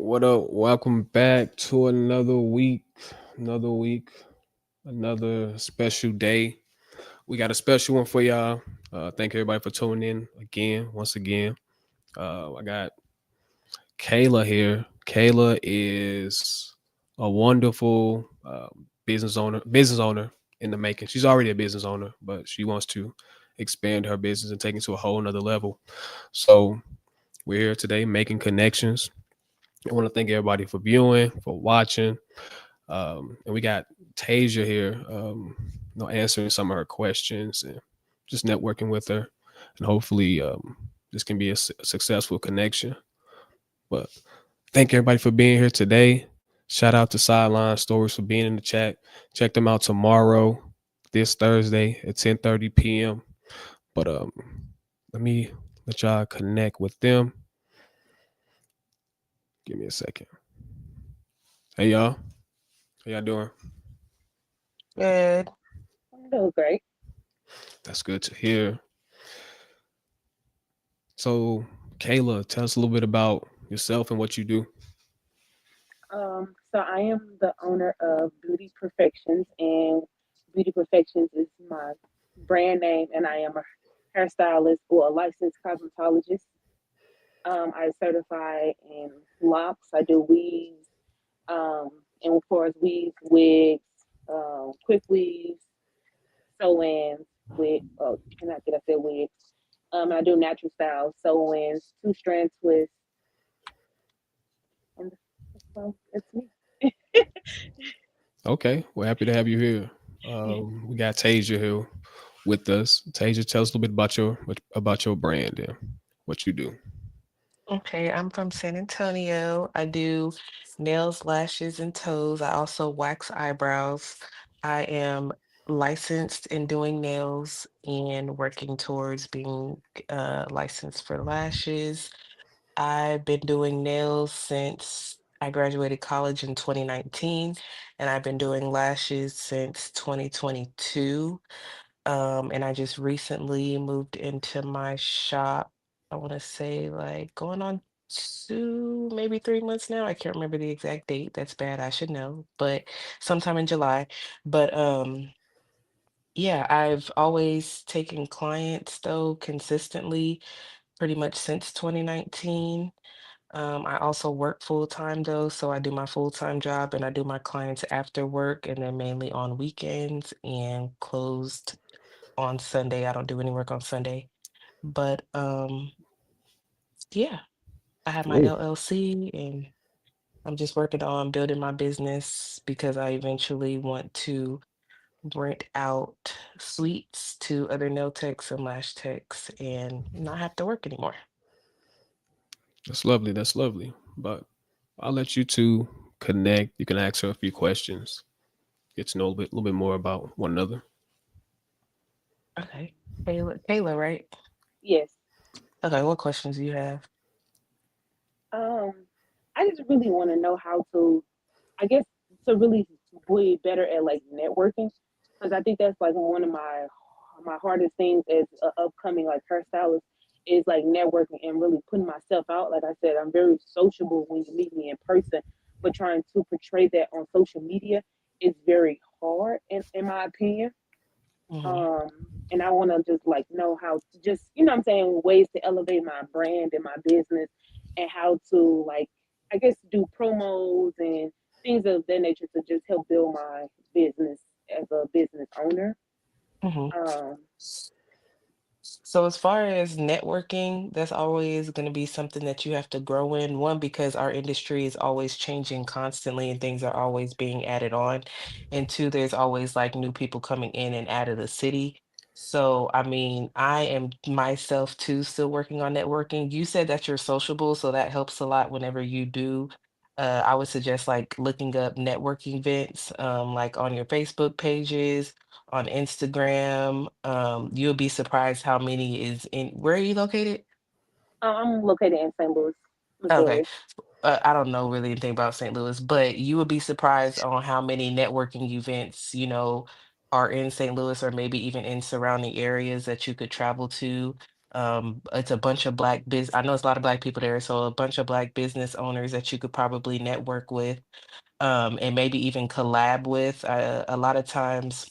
What up? Welcome back to another week, another special day. We got a special one for y'all. Thank everybody for tuning in again, once again. I got Kayla here. Kayla is a wonderful business owner in the making. She's already a business owner, but she wants to expand her business and take it to a whole nother level. So we're here today making connections. I want to thank everybody for viewing, for watching. And we got Tasia here, answering some of her questions and just networking with her. And hopefully, this can be a successful connection. But thank everybody for being here today. Shout out to Sideline Stories for being in the chat. Check them out tomorrow, this Thursday at 10:30 p.m. But let me let y'all connect with them. Give me a second. Hey y'all, how y'all doing? Good. I'm doing great. That's good to hear. So, Kayla, tell us a little bit about yourself and what you do. So I am the owner of Beauty Perfections, and Beauty Perfections is my brand name, and I am a hairstylist or a licensed cosmetologist. I certify in locks. I do weaves, um, and of course weaves, wigs, quick weaves, sew-ins, wig. Oh, cannot get up there wigs. I do natural style sew-ins, two strand twists, and well, it's me. Okay, we're happy to have you here. We got Tasia here with us. Tasia, tell us a little bit about your brand and what you do. Okay, I'm from San Antonio. I do nails, lashes, and toes. I also wax eyebrows. I am licensed in doing nails and working towards being licensed for lashes. I've been doing nails since I graduated college in 2019, and I've been doing lashes since 2022. And I just recently moved into my shop. I want to say like going on maybe 3 months now. I can't remember the exact date. That's bad. I should know, but sometime in July. But yeah, I've always taken clients though consistently, pretty much since 2019. I also work full time though, so I do my full time job and I do my clients after work and then mainly on weekends and closed on Sunday. I don't do any work on Sunday. But yeah, I have my Oh, LLC and I'm just working on building my business because I eventually want to rent out suites to other nail techs and lash techs and not have to work anymore. that's lovely. That's lovely. But I'll let you two connect. You can ask her a few questions, get to know little bit more about one another. Okay. Kayla, right? Yes. Okay, what questions do you have? Um, I just really want to know how to, I guess, to really be better at like networking, because I think that's like one of my hardest things as an upcoming like hairstylist is like networking and really putting myself out. Like I said, I'm very sociable when you meet me in person, but trying to portray that on social media is very hard in my opinion. Hmm. um and I want to just like know how to just what I'm saying, ways to elevate my brand and my business, and how to like I guess do promos and things of that nature to just help build my business as a business owner. Hmm. um So as far as networking, that's always going to be something that you have to grow in. One, because our industry is always changing constantly and things are always being added on. And two, there's always like new people coming in and out of the city. So, I mean, I am myself too still working on networking. You said that you're sociable, so that helps a lot whenever you do. I would suggest like looking up networking events, like on your Facebook pages on Instagram. You'll be surprised how many is in. Where are you located? I'm located in St. Louis, Okay. Missouri. I don't know really anything about St. Louis, but you would be surprised on how many networking events, are in St. Louis or maybe even in surrounding areas that you could travel to. It's a bunch of black biz. I know it's a lot of black people there, so a bunch of black business owners that you could probably network with, and maybe even collab with. A lot of times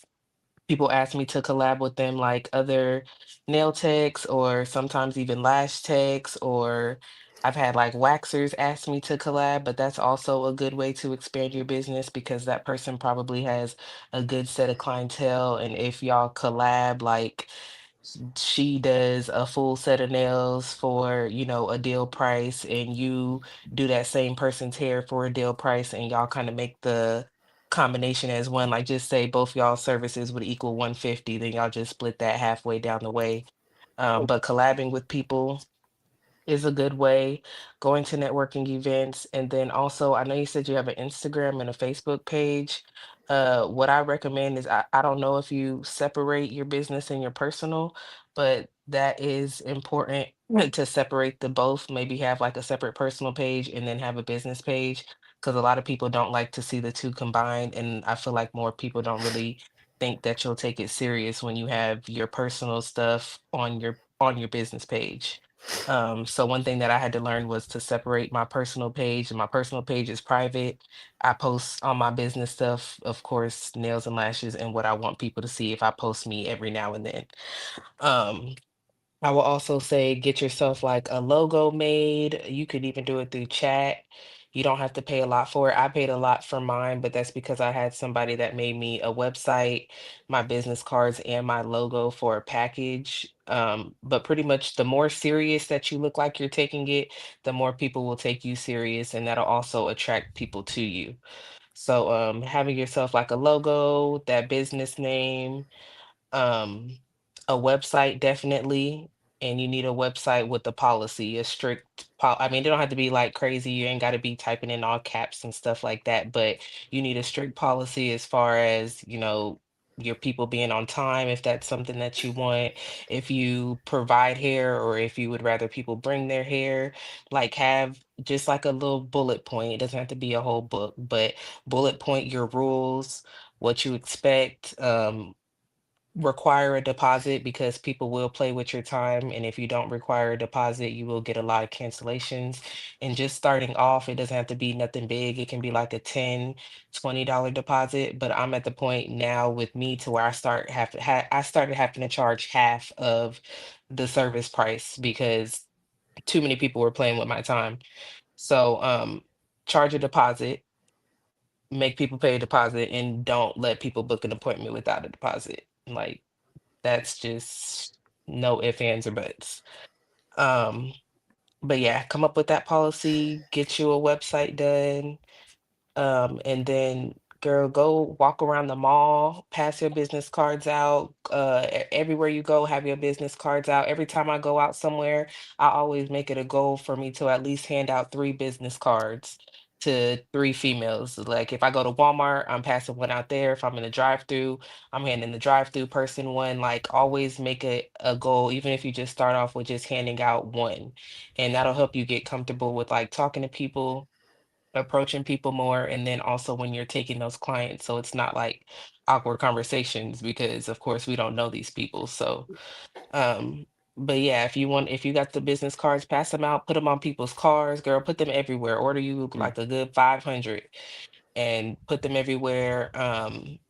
people ask me to collab with them, like other nail techs or sometimes even lash techs, or I've had like waxers ask me to collab, but that's also a good way to expand your business because that person probably has a good set of clientele. And if y'all collab, like she does a full set of nails for, a deal price, and you do that same person's hair for a deal price, and y'all kind of make the combination as one, like just say both y'all services would equal 150, then y'all just split that halfway down the way. But collabing with people is a good way, going to networking events. And then also, I know you said you have an Instagram and a Facebook page. What I recommend is I don't know if you separate your business and your personal, but that is important to separate the both. Maybe have like a separate personal page and then have a business page, because a lot of people don't like to see the two combined. And I feel like more people don't really think that you'll take it serious when you have your personal stuff on your business page. So one thing that I had to learn was to separate my personal page, and my personal page is private. I post on my business stuff, of course, nails and lashes, and what I want people to see if I post me every now and then. Um, I will also say get yourself like a logo made. You could even do it through chat. You don't have to pay a lot for it. I paid a lot for mine, but that's because I had somebody that made me a website, my business cards, and my logo for a package. But pretty much the more serious that you look like you're taking it, the more people will take you serious, and that'll also attract people to you. So having yourself like a logo, that business name, um, a website definitely, and you need a website with a policy, a strict I mean, they don't have to be like crazy. You ain't got to be typing in all caps and stuff like that, but you need a strict policy as far as, your people being on time, if that's something that you want. If you provide hair, or if you would rather people bring their hair, like have just like a little bullet point. It doesn't have to be a whole book, but bullet point your rules, what you expect. Require a deposit because people will play with your time. And if you don't require a deposit, you will get a lot of cancellations. And just starting off, it doesn't have to be nothing big. It can be like a $10, $20 deposit. But I'm at the point now with me to where I started having to charge half of the service price because too many people were playing with my time. So charge a deposit, make people pay a deposit, and don't let people book an appointment without a deposit. Like, that's just no ifs, ands, or buts. Um, but yeah, come up with that policy, get you a website done, and then, girl, go walk around the mall, pass your business cards out. Everywhere you go, have your business cards out. Every time I go out somewhere, I always make it a goal for me to at least hand out three business cards to three females. Like if I go to Walmart, I'm passing one out there. If I'm in the drive-through, I'm handing the drive-through person one. Like always make it a goal, even if you just start off with just handing out one. And that'll help you get comfortable with like talking to people, approaching people more, and then also when you're taking those clients, so it's not like awkward conversations, because of course we don't know these people. So but yeah, if you got the business cards, pass them out, put them on people's cars, girl, put them everywhere. Order you Mm. like a good 500 and put them everywhere.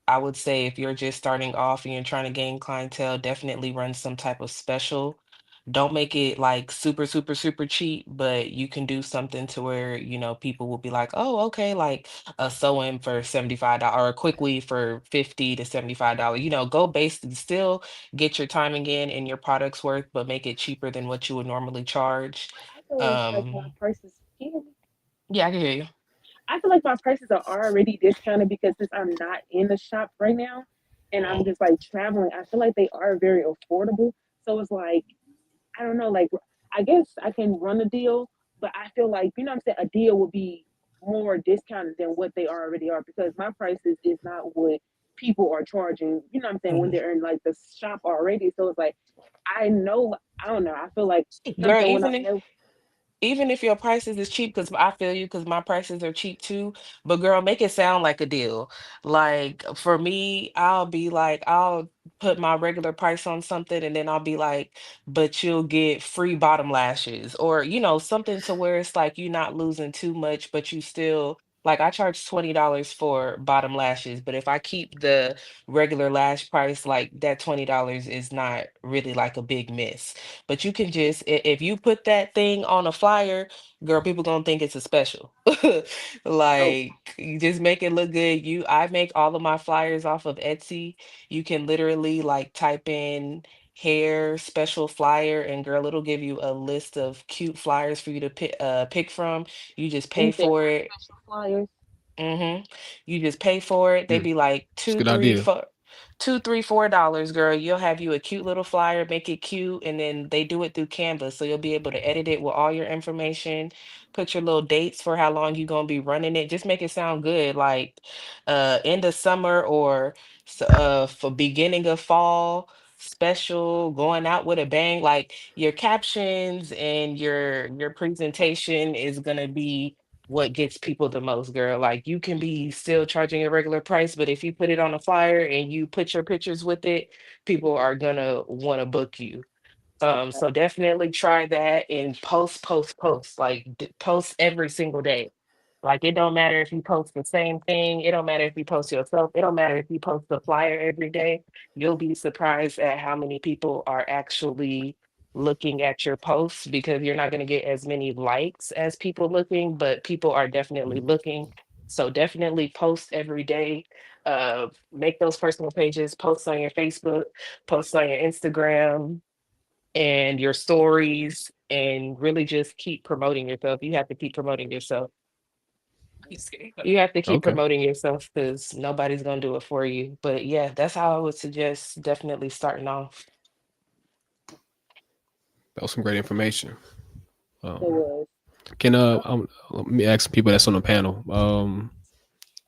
I would say if you're just starting off and you're trying to gain clientele, definitely run some type of special. Don't make it like super, super, super cheap, but you can do something to where, people will be like, oh, okay, like a sew-in for $75 or a quick weave for $50 to $75. Go based, still get your timing in and your product's worth, but make it cheaper than what you would normally charge. I feel like my Um, prices. Can you hear me? yeah, I can hear you. I feel like my prices are already discounted because since I'm not in the shop right now, and I'm Mhm. just like traveling, I feel like they are very affordable. So it's like I don't know, like I guess I can run a deal, but I feel like you know what I'm saying a deal would be more discounted than what they already are because my prices is not what people are charging. You know what I'm saying when Mhm. they're in like the shop already. So it's like I know I don't know. I feel like Girl, something when I'm even if new. even if your prices is cheap, because I feel you, because my prices are cheap too. But girl, make it sound like a deal. Like for me, I'll be like, I'll put my regular price on something, and then I'll be like, but you'll get free bottom lashes, or something to where it's like you're not losing too much, but you still. Like I charge $20 for bottom lashes, but if I keep the regular lash price, like that $20 is not really like a big miss. But you can just if you put that thing on a flyer, girl, people gonna think it's a special. Oh, Like you just make it look good. I make all of my flyers off of Etsy. You can literally like type in hair special flyer and girl, it'll give you a list of cute flyers for you to pick from. You just and pay you said for hair it. special flyers. Mm-hmm. You just pay for it. They Hmm, be like it's a two, good three, idea. four, $2, $3, $4, girl. You'll have you a cute little flyer, make it cute, and then they do it through Canva. So you'll be able to edit it with all your information, put your little dates for how long you're gonna be running it. Just make it sound good, like end of summer or for beginning of fall special, going out with a bang. Like your captions and your presentation is gonna be what gets people the most, girl. Like you can be still charging a regular price, but if you put it on a flyer and you put your pictures with it, people are gonna want to book you. Okay. So definitely try that and post, like post every single day. Like it don't matter if you post the same thing. It don't matter if you post yourself. It don't matter if you post the flyer every day. You'll be surprised at how many people are actually looking at your posts because you're not going to get as many likes as people looking, but people are definitely looking. So definitely post every day. Make those personal pages, post on your Facebook, post on your Instagram and your stories, and really just keep promoting yourself. You have to keep promoting yourself. You have to keep Okay, promoting yourself because nobody's gonna do it for you. But yeah, that's how I would suggest definitely starting off. that was some great information. It Um, was. can let me ask some people that's on the panel.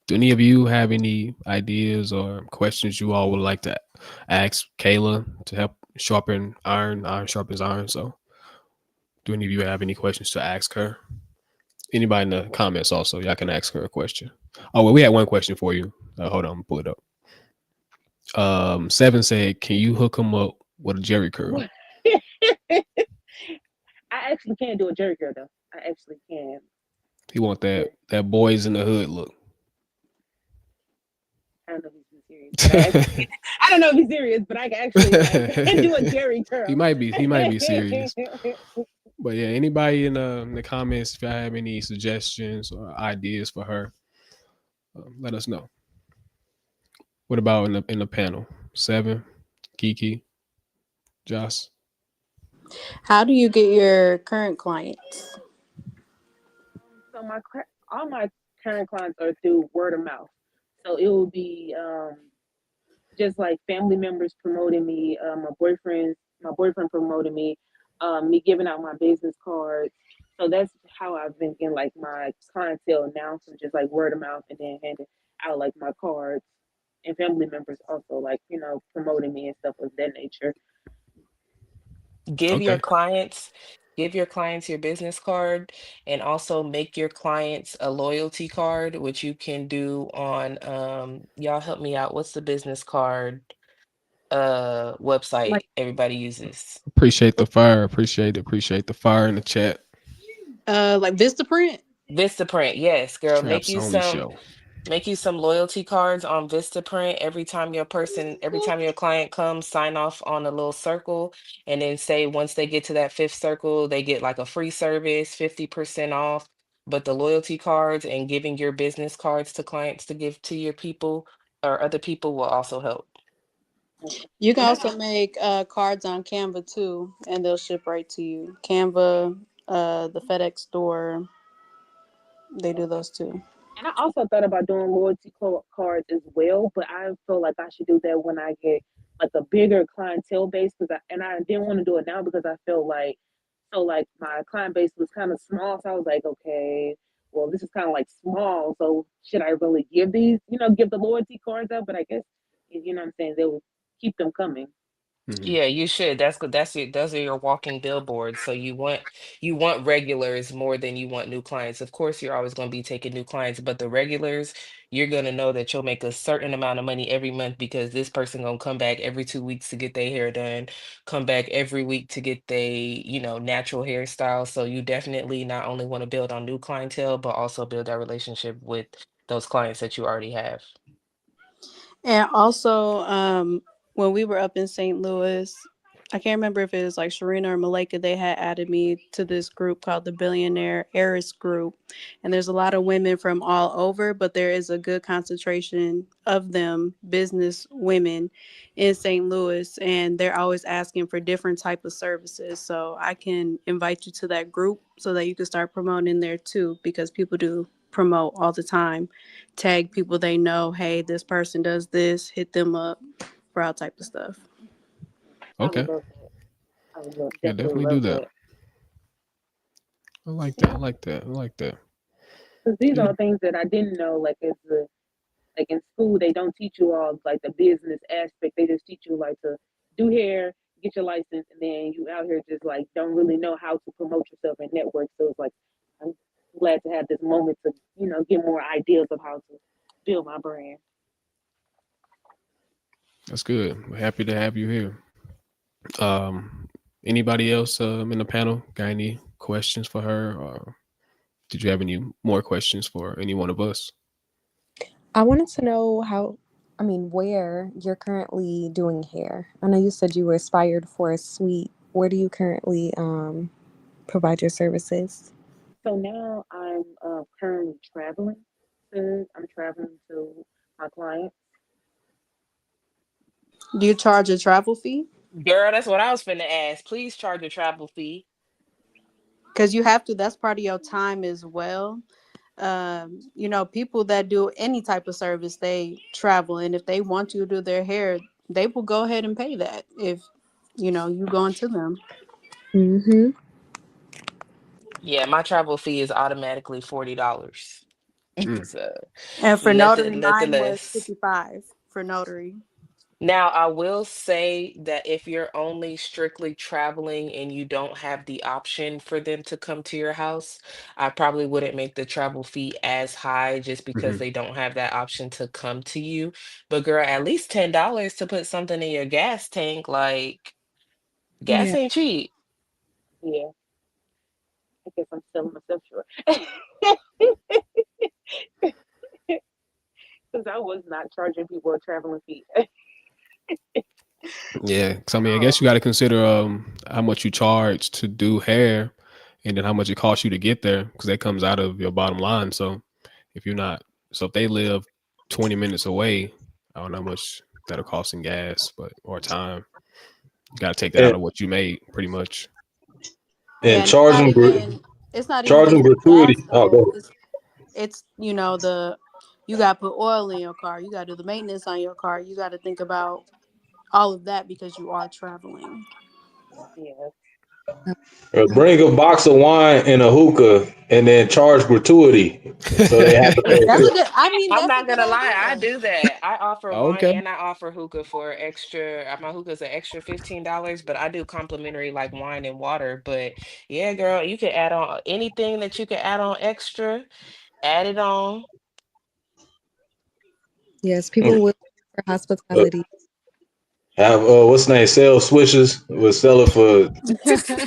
Do any of you have any ideas or questions you all would like to ask Kayla to help sharpen iron? Iron sharpens iron. So, do any of you have any questions to ask her? Anybody in the comments also, y'all can ask her a question. Oh, well, we had one question for you. Hold on, pull it up. Seven said, "Can you hook him up with a Jerry curl?" I actually can do a jerry curl though. I actually can. He want But that boys in the hood look. I don't know if he's being serious, but I actually I don't know if he's serious, but I can actually do a Jerry he curl. might be. He might be serious. But yeah, anybody in the comments, if y'all have any suggestions or ideas for her, let us know. What about in the panel? Seven, Kiki, Joss. How do you get your current clients? So all my current clients are through word of mouth. So it will be just like family members promoting me, my boyfriend promoting me, me giving out my business cards. So that's how I've been getting like my clientele now from just like word of mouth and then handing out like my cards and family members also like promoting me and stuff of that nature. Give your Okay, clients, give your clients your business card and also make your clients a loyalty card, which you can do on y'all help me out. What's the business card Like website everybody uses? appreciate the fire. Appreciate it. Appreciate the fire in the chat. Like Vistaprint. Vistaprint, yes, girl. Traps only show. Make you some loyalty cards on Vistaprint. Every time your client comes, sign off on a little circle, and then say once they get to that fifth circle, they get like a free service, 50% off. But the loyalty cards and giving your business cards to clients to give to your people or other people will also help. okay. You can And also make cards on Canva too, and they'll ship right to you. Canva, the FedEx store, they do those too. I also thought about doing cards as well, but I feel like I should do that when I get like a bigger clientele base I didn't want to do it now because I feel like like my client base was kind of small, so I was like, okay, well this is kind of like small, so should I really give these, give the loyalty cards up? But I guess what I'm saying, they will keep them coming. Hmm. Yeah, you should. That's good. That's it. Those are your walking billboards. So you want regulars more than you want new clients. Of course, you're always going to be taking new clients, but the regulars, you're going to know that you'll make a certain amount of money every month because this person going to come back every 2 weeks to get their hair done, come back every week to get natural hairstyle. So you definitely not only want to build on new clientele, but also build that relationship with those clients that you already have. And also, when we were up in St. Louis, I can't remember if it was like Sharina or Malika, they had added me to this group called the Billionaire Heiress Group. And there's a lot of women from all over, but there is a good concentration of them, business women in St. Louis. And they're always asking for different type of services. So I can invite you to that group so that you can start promoting there too, because people do promote all the time, tag people they know, hey, this person does this, hit them up for all type of stuff. I would Okay. love that. I would Yeah, definitely definitely do love that. that. I like that. I like that. I like that. Because these Any, are things that I didn't know. Like as the like in school, they don't teach you all like the business aspect. They just teach you like to do hair, get your license, and then you out here just like don't really know how to promote yourself and network. So it's like I'm glad to have this moment to get more ideas of how to build my brand. that's good. We're happy to have you here. Um, Anybody else in the panel got any questions for her, or did you have any more questions for any one of us? I wanted to know where you're currently doing hair. I know you said you were aspired for a suite. Where do you currently provide your services? So now I'm currently traveling. I'm traveling to my clients. Do you charge a travel fee? Girl, that's what I was finna ask. Please charge a travel fee. Because you have to, that's part of your time as well. People that do any type of service, they travel. And if they want you to do their hair, they will go ahead and pay that if, you going to them. Mm-hmm. Yeah, my travel fee is automatically $40. Mm. So And for notary, nothing mine was less. 55 for notary. Now, I will say that if you're only strictly traveling and you don't have the option for them to come to your house, I probably wouldn't make the travel fee as high just because Hmm. they don't have that option to come to you. But girl, at least $10 to put something in your gas tank, like gas Yeah. ain't cheap. Yeah, I guess I'm selling myself short because I was not charging people a traveling fee. Yeah, because I mean, I guess Oh, you got to consider how much you charge to do hair, and then how much it costs you to get there, because that comes out of your bottom line. So if you're not, so if they live 20 minutes away, I don't know how much that'll cost in gas, but or time. You got to take that out and of what you made, pretty much. Yeah, and and it's not even charge them just the gratuity. gas Oh, though. go. It's the you got to put oil in your car. You got to do the maintenance on your car. You got to think about all of that because you are traveling. yeah. Bring a box of wine and a hookah, and then charge gratuity, so they have to pay a That's a tip. good. I mean, I'm that's a not good gonna lie, I idea. do that. I offer wine Okay. and I offer hookah for extra. My hookah's an extra $15, but I do complimentary like wine and water. But yeah, girl, you can add on anything that you can add on extra, add it on. Yes, people will for Uh, hospitality. have what's the name? Sell swishes. We'll sell it for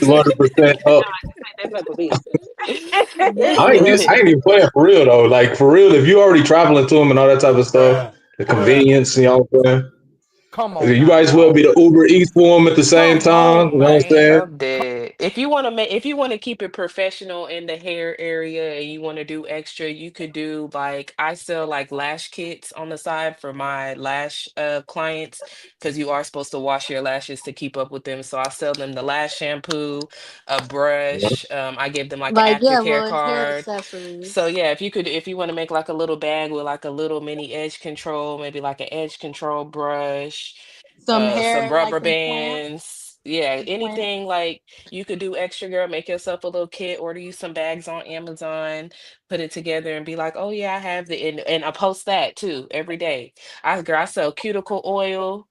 200% up. Just take that pepper, bitch. I ain't even playing for real though. Like for real, if you already traveling to them and all that type of stuff, Bruh, the bruh. convenience, you know what I'm Come on saying? You now, might as well be dog. the Uber Eats for them at the same Come time. You on, know what I'm man. saying? I'm dead. If you want to keep it professional in the hair area and you want to do extra, you could do like I sell like lash kits on the side for my lash clients because you are supposed to wash your lashes to keep up with them. So I sell them the lash shampoo, a brush. I give them like an Like yeah, aftercare little hair card. So accessories, yeah, if you want to make like a little bag with like a little mini edge control, maybe like an edge control brush, some some hair, like rubber some plants, bands. Yeah, some anything plants. like you could do extra, girl. Make yourself a little kit, order you some bags on Amazon, put it together and be like, oh yeah, I have and I post that too every day. I sell cuticle oil.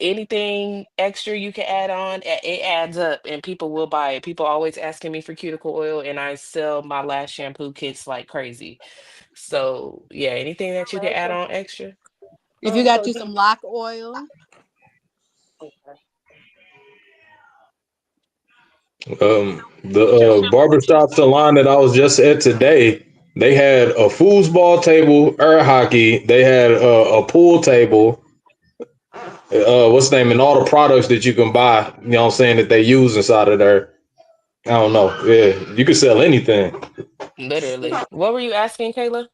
anything extra you can add on, it adds up and people will buy it. People always asking me for cuticle oil and I sell my lash shampoo kits like crazy. So yeah, anything that you can Last add on shampoo. extra. If you So got you do some lock oil, okay. The What's your shampoo that you barbershop salon that I was just at today, they had a foosball table, air hockey. They had a pool table. What's the name? And all the products that you can buy. You know what I'm saying that they use inside of there. I don't know. Yeah, you can sell anything. Literally. What were you asking, Kayla?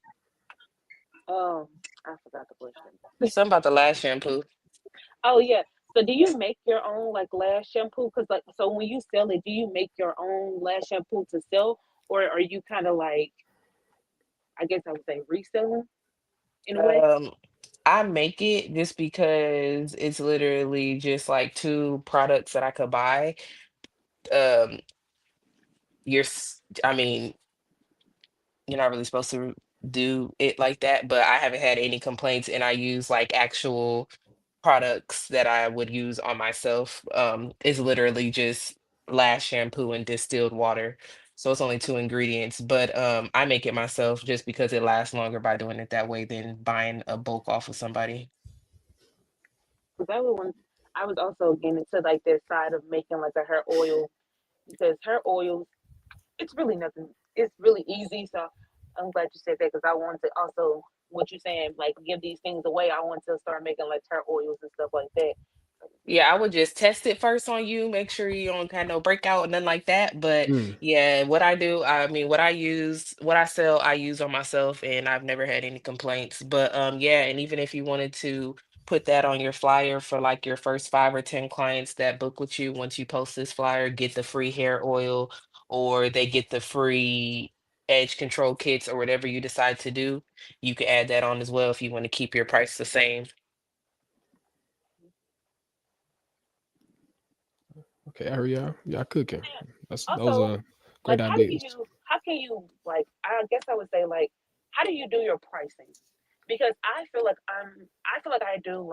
I forgot the question. Something about the last shampoo. Oh yeah. So do you make your own like lash shampoo? Cause like so when you sell it, do you make your own lash shampoo to sell, or are you kind of like I guess I would say reselling in a way? Um, I make it just because it's literally just like two products that I could buy. Um, I mean, you're not really supposed to do it like that, but I haven't had any complaints and I use like actual products that I would use on myself. It's literally just lash shampoo and distilled water. So it's only two ingredients, but I make it myself just because it lasts longer by doing it that way than buying a bulk off of somebody. Because I would want. I was also getting into like this side of making like a hair oil because hair oils it's really nothing. It's really easy. So I'm glad you said that because I want to also what you're saying like give these things away. I want to start making like hair oils and stuff like that. Yeah, I would just test it first on you, make sure you don't have no breakout and nothing like that. But Mm. yeah, what I do, I mean, what I use, what I sell, I use on myself, and I've never had any complaints. But yeah, and even if you wanted to put that on your flyer for like your first 5 or 10 clients that book with you, once you post this flyer, get the free hair oil, or they get the free edge control kits, or whatever you decide to do, you can add that on as well if you want to keep your price the same. Okay, Ariel, y'all cooking. That's those Also, are great like ideas. how can you like I guess I would say like how do you do your pricing? Because I feel like I do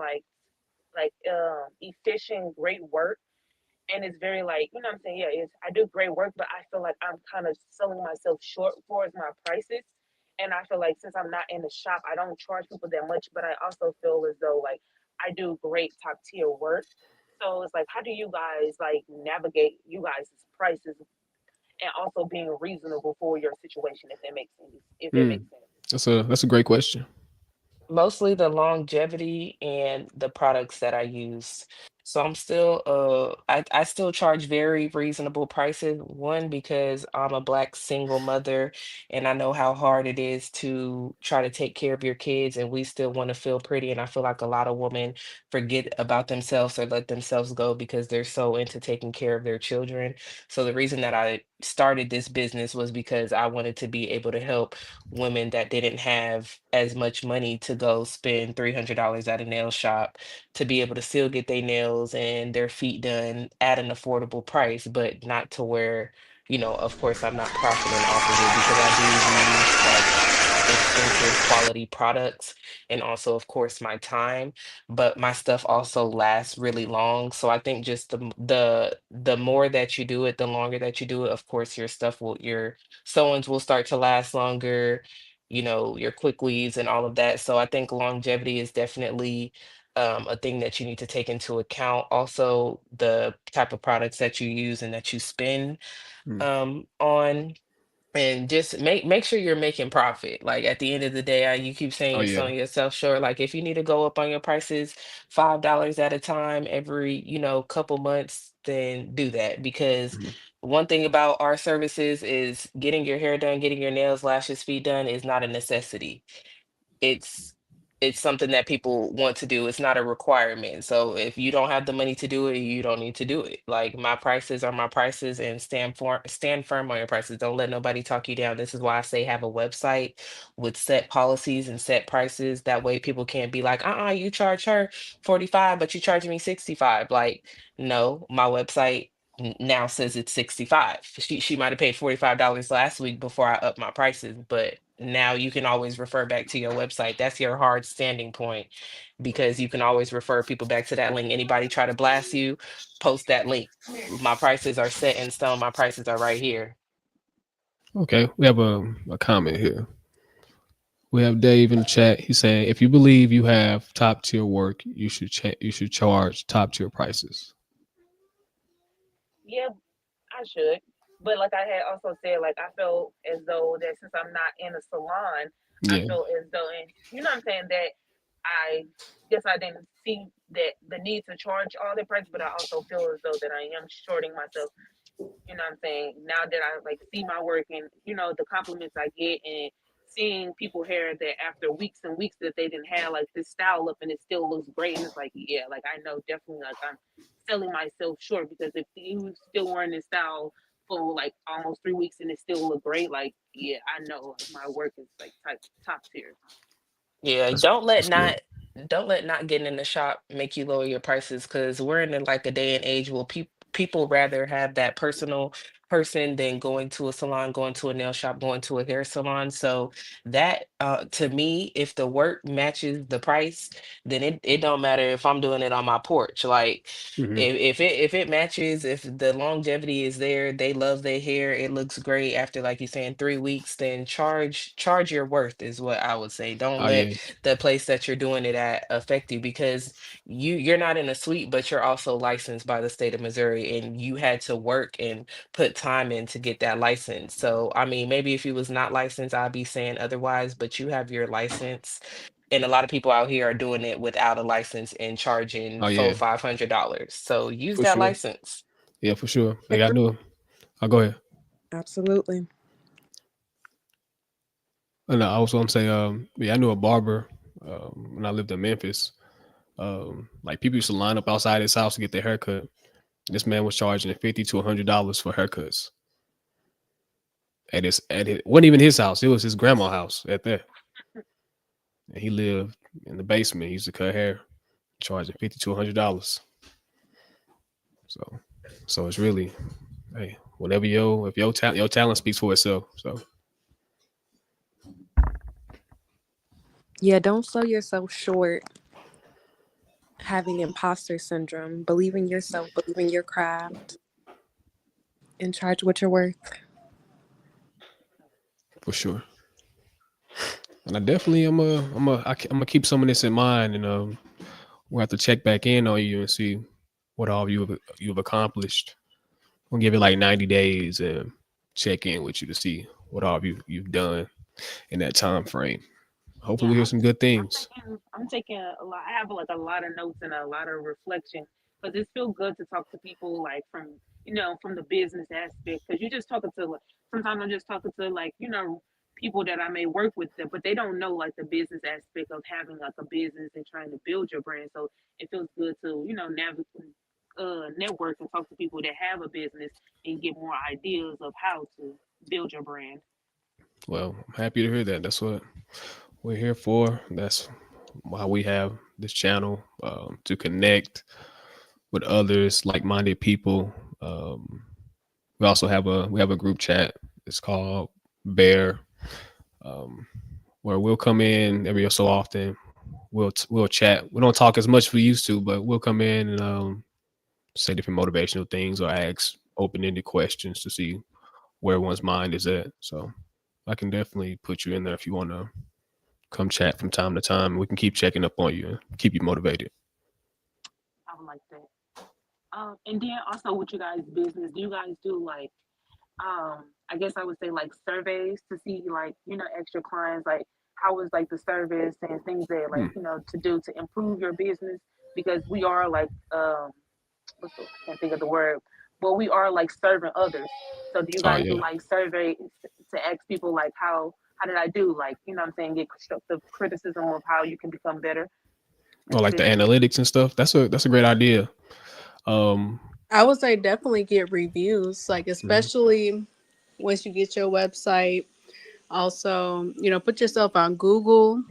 efficient great work and it's very like you know what I'm saying yeah it's I do great work but I feel like I'm kind of selling myself short for my prices and I feel like since I'm not in the shop I don't charge people that much but I also feel as though like I do great top tier work so it's like how do you guys like navigate you guys' prices and also being reasonable for your situation if it Mm. makes sense. That's a great question. Mostly the longevity and the products that I use. So I'm still I still charge very reasonable prices. One, because I'm a black single mother and I know how hard it is to try to take care of your kids and we still want to feel pretty. And I feel like a lot of women forget about themselves or let themselves go because they're so into taking care of their children. So the reason that I started this business was because I wanted to be able to help women that didn't have as much money to go spend $300 at a nail shop to be able to still get their nails and their feet done at an affordable price, but not to where, of course, I'm not profiting off of it because I do use like expensive quality products and also of course my time, but my stuff also lasts really long. So I think just the more that you do it, the longer that you do it, of course your sewings will start to last longer, your quick leads and all of that. So I think longevity is definitely a thing that you need to take into account. Also, the type of products that you use and that you spend Mm. on, and just make sure you're making profit. Like at the end of the day, you keep saying Oh you're yeah. selling yourself short. Like if you need to go up on your prices $5 at a time every, couple months, then do that. Because Mhm. one thing about our services is getting your hair done, getting your nails, lashes, feet done is not a necessity. It's it's something that people want to do. It's not a requirement. So if you don't have the money to do it, you don't need to do it. Like my prices are my prices and stand firm on your prices. Don't let nobody talk you down. This is why I say have a website with set policies and set prices. That way people can't be like, you charge her 45, but you charging me 65. Like, no, my website. now says it's 65. She might have paid $45 last week before I upped my prices, but now you can always refer back to your website. That's your hard standing point because you can always refer people back to that link. Anybody try to blast you, post that link. My prices are set in stone. My prices are right here. Okay, we have a comment here. We have Dave in the chat. He's saying, if you believe you have top tier work, you should charge top tier prices. Yeah, I should. But like I had also said, like I felt as though that since I'm not in a salon, I Yeah. felt as though, and you know what I'm saying, that I guess I didn't see that the need to charge all the price, but I also feel as though that I am shorting myself, you know what I'm saying? Now that I like see my work and the compliments I get and seeing people hair that after weeks and weeks that they didn't have like this style up and it still looks great and it's like yeah, like I know definitely like I'm selling myself short because if you still wearing this style for like almost 3 weeks and it still look great, like yeah, I know like my work is like top tier. Yeah, That's that's good. don't let not getting in the shop make you lower your prices because we're in like a day and age where people rather have that personal person than going to a salon, going to a nail shop, going to a hair salon. So that to me, if the work matches the price, then it don't matter if I'm doing it on my porch. Like Hmm. if it matches, if the longevity is there, they love their hair, it looks great after like you're saying 3 weeks, then charge your worth is what I would say. Don't Oh let yeah. the place that you're doing it at affect you because you're not in a suite, but you're also licensed by the state of Missouri and you had to work and put time in to get that license. So I mean, maybe if you was not licensed, I'd be saying otherwise, but you have your license. And a lot of people out here are doing it without a license and charging Oh yeah. $500. So use For that sure. license. Yeah, for sure. Like I Agree. knew. I'll go ahead. Absolutely. And I was gonna say, yeah, I knew a barber when I lived in Memphis. Like people used to line up outside his house to get their haircut. This man was charging $50 to $100 for haircuts at it wasn't even his house. It was his grandma's house at that. And he lived in the basement. He used to cut hair, charging $50 to $100. So, so it's really, hey, whatever if your talent speaks for itself. So, Yeah, don't sell yourself short having imposter syndrome. Believe in yourself, believe in your craft, and charge what you're worth. for sure. And I definitely, I'm gonna keep some of this in mind, and we'll have to check back in on you and see what all you've accomplished. We'll give it like 90 days and check in with you to see what all you've done in that time frame. Hopefully, Yeah, we hear some good I'm things. taking a lot. I have like a lot of notes and a lot of reflection because it feels good to talk to people like from from the business aspect because you just talking to like sometimes I'm just talking to like people that I may work with them, but they don't know like the business aspect of having like a business and trying to build your brand. So it feels good to navigate. Network and talk to people that have a business and get more ideas of how to build your brand. Well, I'm happy to hear that. That's what we're here for. That's why we have this channel to connect with others, like-minded people. We have a group chat. It's called Bear, um, where we'll come in every so often. We'll chat. We don't talk as much as we used to, but we'll come in and say different motivational things or ask open-ended questions to see where one's mind is at. So I can definitely put you in there if you want to come chat from time to time. We can keep checking up on you and keep you motivated. I would like that. And then also with you guys' business, do you guys do like I guess I would say like surveys to see like, extra clients, like how is like the service and things that like, Hmm. to do to improve your business because we are like I can't think of the word, but we are like serving others. So do you Oh guys do yeah. like surveys to ask people like how did I do? Like, what I'm saying, get constructive criticism of how you can become better Or as a like the business. analytics and stuff. That's a great idea. Um, I would say definitely get reviews, like mhm. especially once you get your website. Also, put yourself on Google.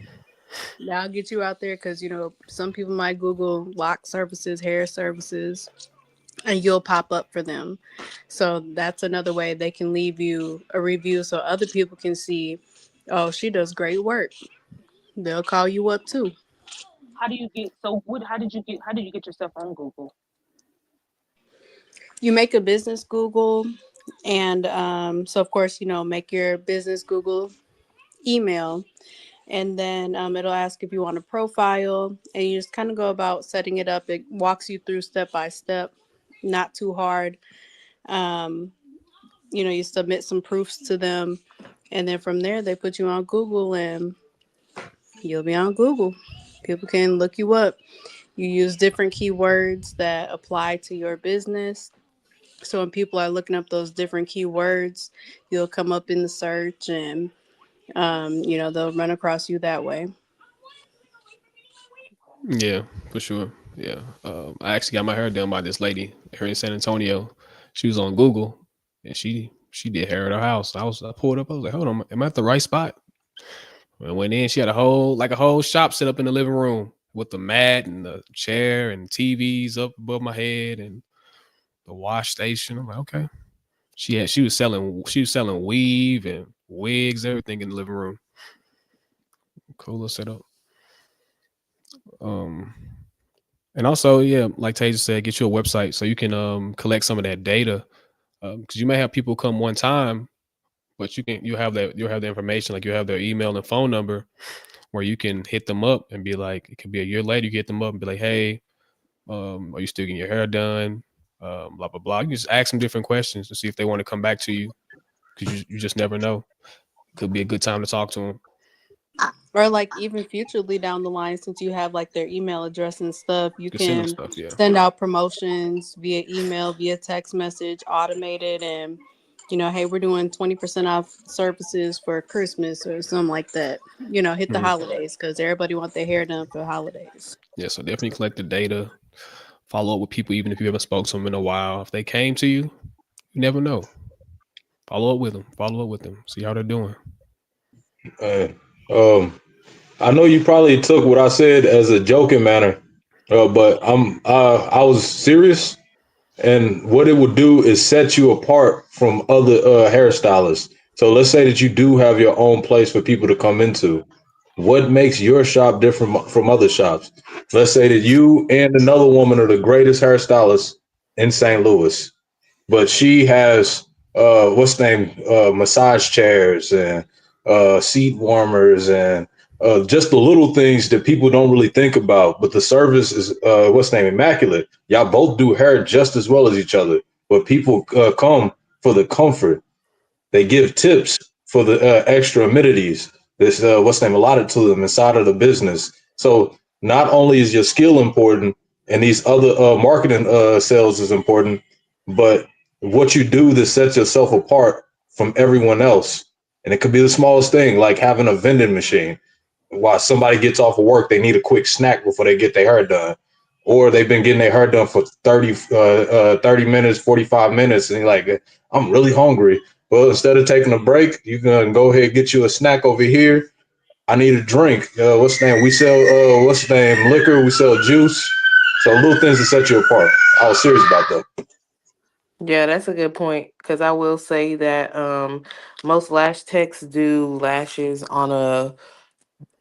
That'll get you out there because some people might Google lock services, hair services. and you'll pop up for them. So that's another way they can leave you a review so other people can see, oh, she does great work. They'll call you up too. How do you get so what how did you get yourself on Google? You make a business Google, and so of course, make your business Google email, and then it'll ask if you want a profile, and you just kind of go about setting it up. It walks you through step by step, not too hard. Um, you submit some proofs to them, and then from there, they put you on Google, and you'll be on Google. People can look you up. You use different keywords that apply to your business. So when people are looking up those different keywords, you'll come up in the search, and they'll run across you that way. Yeah, for sure. Yeah. I actually got my hair done by this lady here in San Antonio. She was on Google and she did hair at her house. I pulled up, I was like, hold on, am I at the right spot? When I went in, she had a whole shop set up in the living room with the mat and the chair and TVs up above my head and the wash station. I'm like, okay. She was selling weave and wigs, everything in the living room. Cool little setup. Um and also, yeah, like Tasia said, get you a website so you can collect some of that data. Because you may have people come one time, but you'll have the information, like you have their email and phone number where you can hit them up and be like, it could be a year later, you get them up and be like, hey, are you still getting your hair done? Blah blah blah. You just ask them different questions to see if they want to come back to you because you just never know. Could be a good time to talk to them. Or like even futurely down the line, since you have like their email address and stuff, you Just send them can stuff. Yeah. send out promotions via email, via text message, automated, and hey, we're doing 20% off services for Christmas or something like that. Hit the Mhm. holidays because everybody want their hair done for the holidays. Yeah. So definitely collect the data. Follow up with people, even if you haven't spoke to them in a while. If they came to you, you never know. Follow up with them. Follow up with them. See how they're doing. Uh, um, I know you probably took what I said as a joking manner, but I was serious. And what it would do is set you apart from other hairstylists. So let's say that you do have your own place for people to come into. What makes your shop different from other shops? Let's say that you and another woman are the greatest hairstylists in St. Louis, but she has what's the name, massage chairs and seat warmers and just the little things that people don't really think about. But the service is what's the name, immaculate. Y'all both do hair just as well as each other, but people come for the comfort. They give tips for the extra amenities. This what's the name allotted to them inside of the business. So not only is your skill important, and these other marketing sales is important, but what you do that sets yourself apart from everyone else. And it could be the smallest thing, like having a vending machine. While somebody gets off of work, they need a quick snack before they get their hair done. Or they've been getting their hair done for 30 minutes, 45 minutes, and you're like, I'm really hungry. Well, instead of taking a break, you can go ahead and get you a snack over here. I need a drink. What's the name? We sell what's the name? Liquor. We sell juice. So little things to set you apart. I was serious about that. Yeah, that's a good point because I will say that most lash techs do lashes on a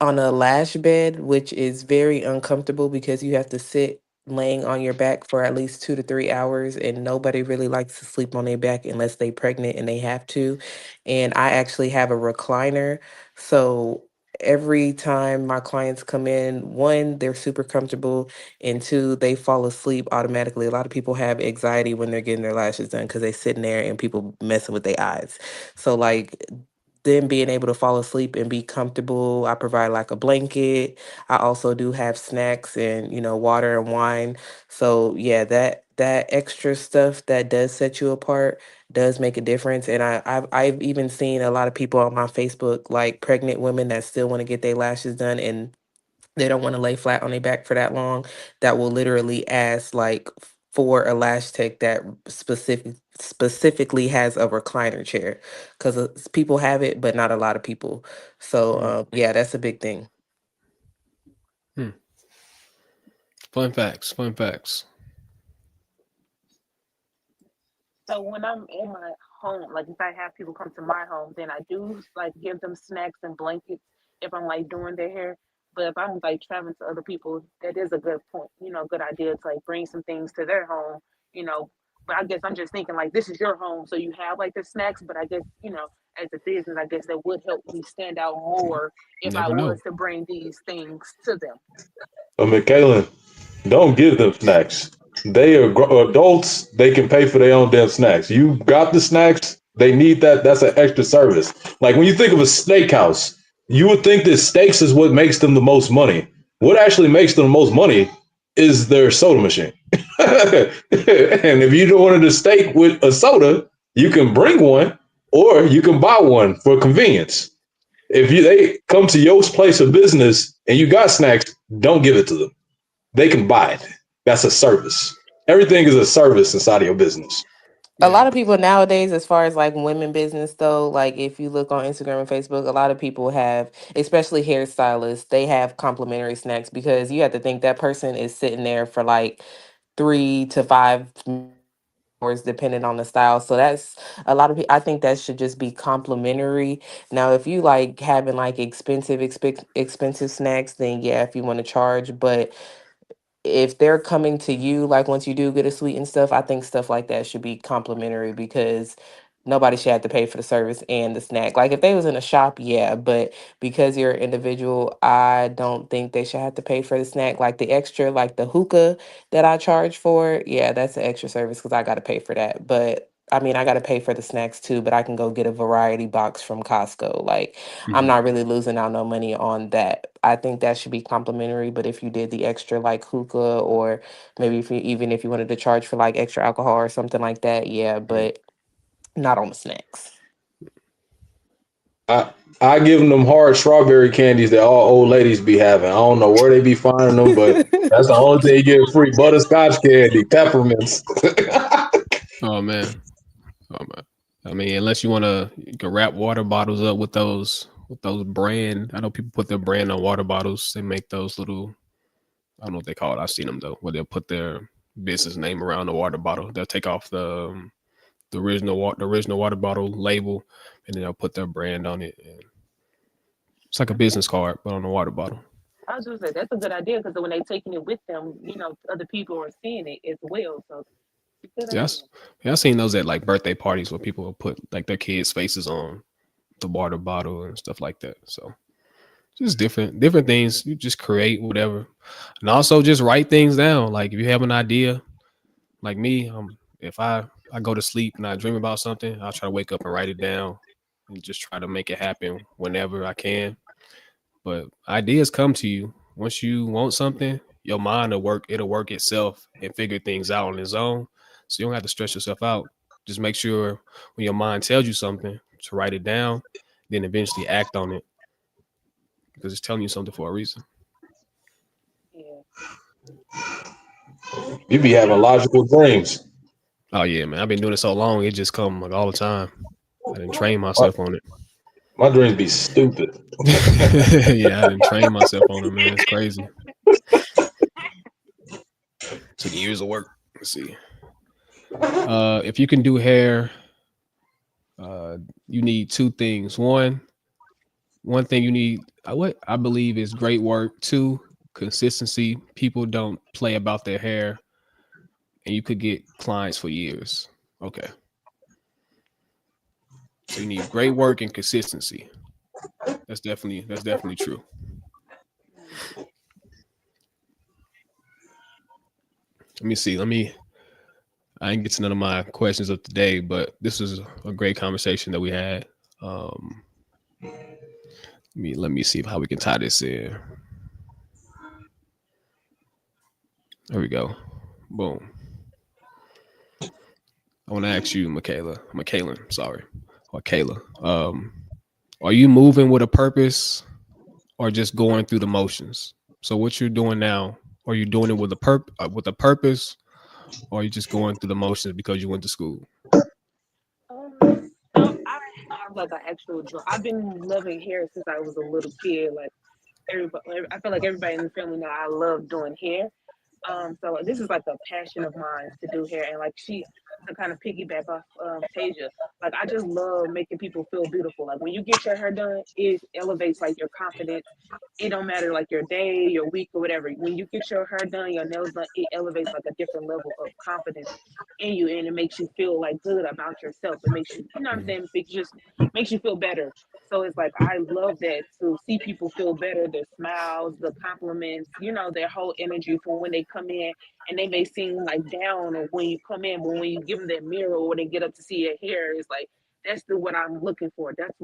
lash bed, which is very uncomfortable because you have to sit laying on your back for at least 2 to 3 hours, and nobody really likes to sleep on their back unless they pregnant and they have to. And I actually have a recliner, so every time my clients come in, one, they're super comfortable, and two, they fall asleep automatically. A lot of people have anxiety when they're getting their lashes done because they sitting there and people messing with their eyes. So like them being able to fall asleep and be comfortable. I provide like a blanket. I also do have snacks and water and wine. So yeah, that extra stuff that does set you apart does make a difference. And I've even seen a lot of people on my Facebook, like pregnant women that still want to get their lashes done, and they don't want to lay flat on their back for that long, that will literally ask like for a lash tech that specifically has a recliner chair because people have it but not a lot of people. So Mm. yeah, that's a big thing. Hmm. Fun facts. Fun facts. So when I'm in my home, like if I have people come to my home, then I do like give them snacks and blankets if I'm like doing their hair. But if I'm like traveling to other people, that is a good point, good idea to like bring some things to their home, you know. But I guess I'm just thinking like this is your home, so you have like the snacks. But I guess as a business, I guess that would help me stand out more if I Never was know. to bring these things to them. Kaylin, don't give them snacks. They are adults. They can pay for their own damn snacks. You got the snacks. They need that. That's an extra service. Like when you think of a steakhouse, you would think that steaks is what makes them the most money. What actually makes them the most money is their soda machine. And if you don't want a steak with a soda, you can bring one or you can buy one for convenience. If they come to your place of business and you got snacks, don't give it to them. They can buy it. That's a service. Everything is a service inside of your business. A Yeah. lot of people nowadays, as far as like women business though, like if you look on Instagram and Facebook, a lot of people have, especially hairstylists, they have complimentary snacks because you have to think that person is sitting there for like 3 to 5 hours depending on the style. So that's a lot of people. I think that should just be complimentary. Now, if you like having like expensive snacks, then yeah, if you want to charge, but if they're coming to you, like once you do get a suite and stuff, I think stuff like that should be complimentary because nobody should have to pay for the service and the snack. Like if they was in a shop, yeah, but because you're an individual, I don't think they should have to pay for the snack. Like the extra, like the hookah that I charge for, yeah, that's an extra service because I got to pay for that. But I mean, I got to pay for the snacks too, but I can go get a variety box from Costco. Like I'm Hmm. not really losing out no money on that. I think that should be complimentary. But if you did the extra like hookah or maybe if you even if you wanted to charge for like extra alcohol or something like that, yeah, but not on the snacks. I I give them hard strawberry candies that all old ladies be having. I don't know where they be finding them, but that's the only thing you get free: butterscotch candy, peppermints. Oh man. Oh man. I mean, unless you want to, you can wrap water bottles up with those brand. I know people put their brand on water bottles. They make those little. I don't know what they call it. I've seen them though, where they'll put their business name around the water bottle. They'll take off the original water bottle label, and then they'll put their brand on it. And it's like a business card, but on a water bottle. I was just say that's a good idea because when they taking it with them, other people are seeing it as well. So it's a good Yes, idea. yeah, I've seen those at like birthday parties where people will put like their kids' faces on the water bottle and stuff like that. So just different things. You just create whatever, and also just write things down. Like if you have an idea, like me, if I go to sleep and I dream about something, I'll try to wake up and write it down and just try to make it happen whenever I can. But ideas come to you once you want something. Your mind will work. It'll work itself and figure things out on its own. So you don't have to stress yourself out. Just make sure when your mind tells you something to write it down, then eventually act on it because it's telling you something for a reason. Yeah. You be having logical dreams. Oh yeah, man. I've been doing it so long, it just come like all the time. I didn't train My, myself on it. my dreams be stupid. Yeah, I didn't train myself on it, man. It's crazy. Took years of work. Let's see. If you can do hair, you need two things. One thing you need, what I believe is great work. Two, consistency. People don't play about their hair, and you could get clients for years. Okay, so you need great work and consistency. That's definitely true. Let me see. Let me. I didn't get to none of my questions of today, but this is a great conversation that we had. Um, let me see how we can tie this in. There we go. Boom. I want to ask you, sorry, or Kayla. Are you moving with a purpose or just going through the motions? So what you're doing now, are you doing it with with a purpose, or are you just going through the motions because you went to school? So I have like an actual job. I've been loving hair since I was a little kid. Like everybody, I feel like everybody in the family now. I love doing hair. So this is like a passion of mine to do hair, and like to kind of piggyback off Tasia, like I just love making people feel beautiful. Like when you get your hair done, it elevates like your confidence. It don't matter like your day, your week, or whatever. When you get your hair done, your nails done, it elevates like a different level of confidence in you, and it makes you feel like good about yourself. It makes you, you know what I'm Mhm. saying? It just makes you feel better. So it's like I love that to see people feel better, their smiles, the compliments, their whole energy from when they come in, and they may seem like down or when you come in, but when you give them that mirror or when they get up to see your hair, it's like that's what I'm looking for. That's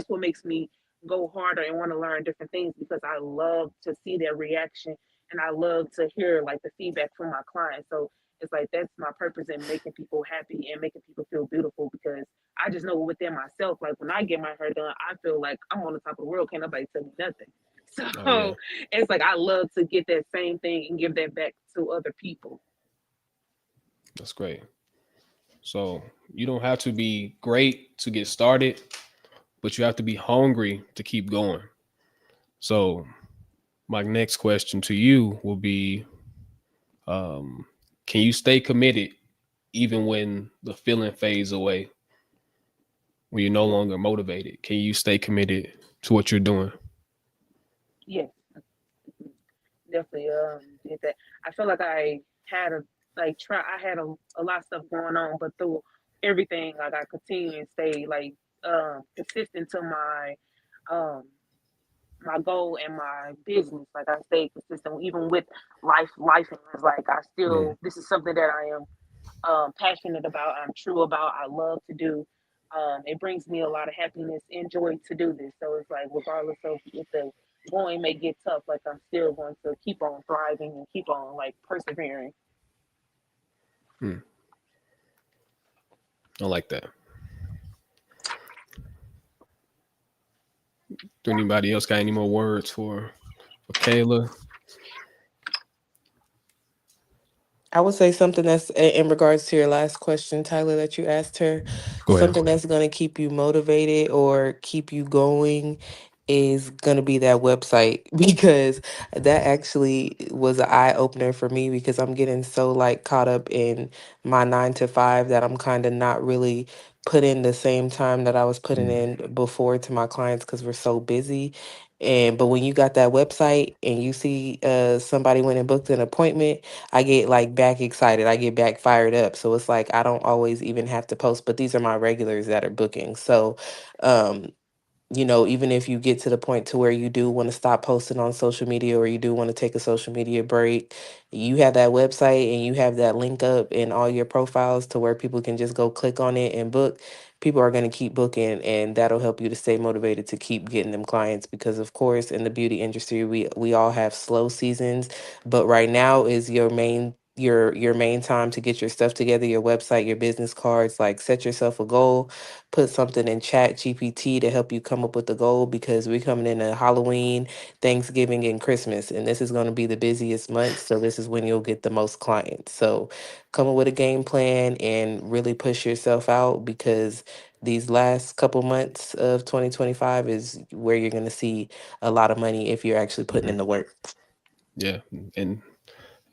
what makes me go harder and want to learn different things because I love to see their reaction and I love to hear like the feedback from my clients. So it's like that's my purpose in making people happy and making people feel beautiful because I just know within myself, like when I get my hair done, I feel like I'm on the top of the world. Can't nobody tell me nothing. Oh So yeah, it's like I love to get that same thing and give that back to other people. that's great. So you don't have to be great to get started, but you have to be hungry to keep going. So my next question to you will be, um, can you stay committed even when the feeling fades away? When you're no Yes, longer motivated, can you stay committed to what you're doing? yes, definitely did that. I feel like I had a I had a lot of stuff going on, but through everything, like I continue and stay like consistent to um my goal and my business. Like I stay consistent even with life and it's like I Mm. still this is something that I am passionate about, I'm true about, I love to do. It brings me a lot of happiness and joy to do this. So it's like, regardless of if the going may get tough, like I'm still going to keep on thriving and keep on like persevering. Mm. I like that. Do anybody else got any more words for Kayla? I would say something that's in regards to your last question, Tyler, that you asked her. Go ahead. Something that's going to keep you motivated or keep you going is going to be that website because that actually was an eye opener for me because I'm getting so like caught up in my 9 to 5 that I'm kind of not really put in the same time that I was putting Mm. in before to my clients because we're so busy. And but when you got that website and you see somebody went and booked an appointment, I get like back excited. I get back fired up. So it's like I don't always even have to post, but these are my regulars that are booking. So um even if you get to the point to where you do want to stop posting on social media or you do want to take a social media break, you have that website and you have that link up in all your profiles to where people can just go click on it and book. People are going to keep booking and that'll help you to stay motivated to keep getting them clients because of course in the beauty industry we all have slow seasons, but right now is your main time to get your stuff together, your website, your business cards. Like set yourself a goal, put something in chat GPT to help you come up with the goal because we're coming into Halloween, Thanksgiving, and Christmas. And this is going to be the busiest months. So this is when you'll get the most clients. So come up with a game plan and really push yourself out because these last couple months of 2025 is where you're going to see a lot of money if you're actually putting Mhm. in the work. Yeah, and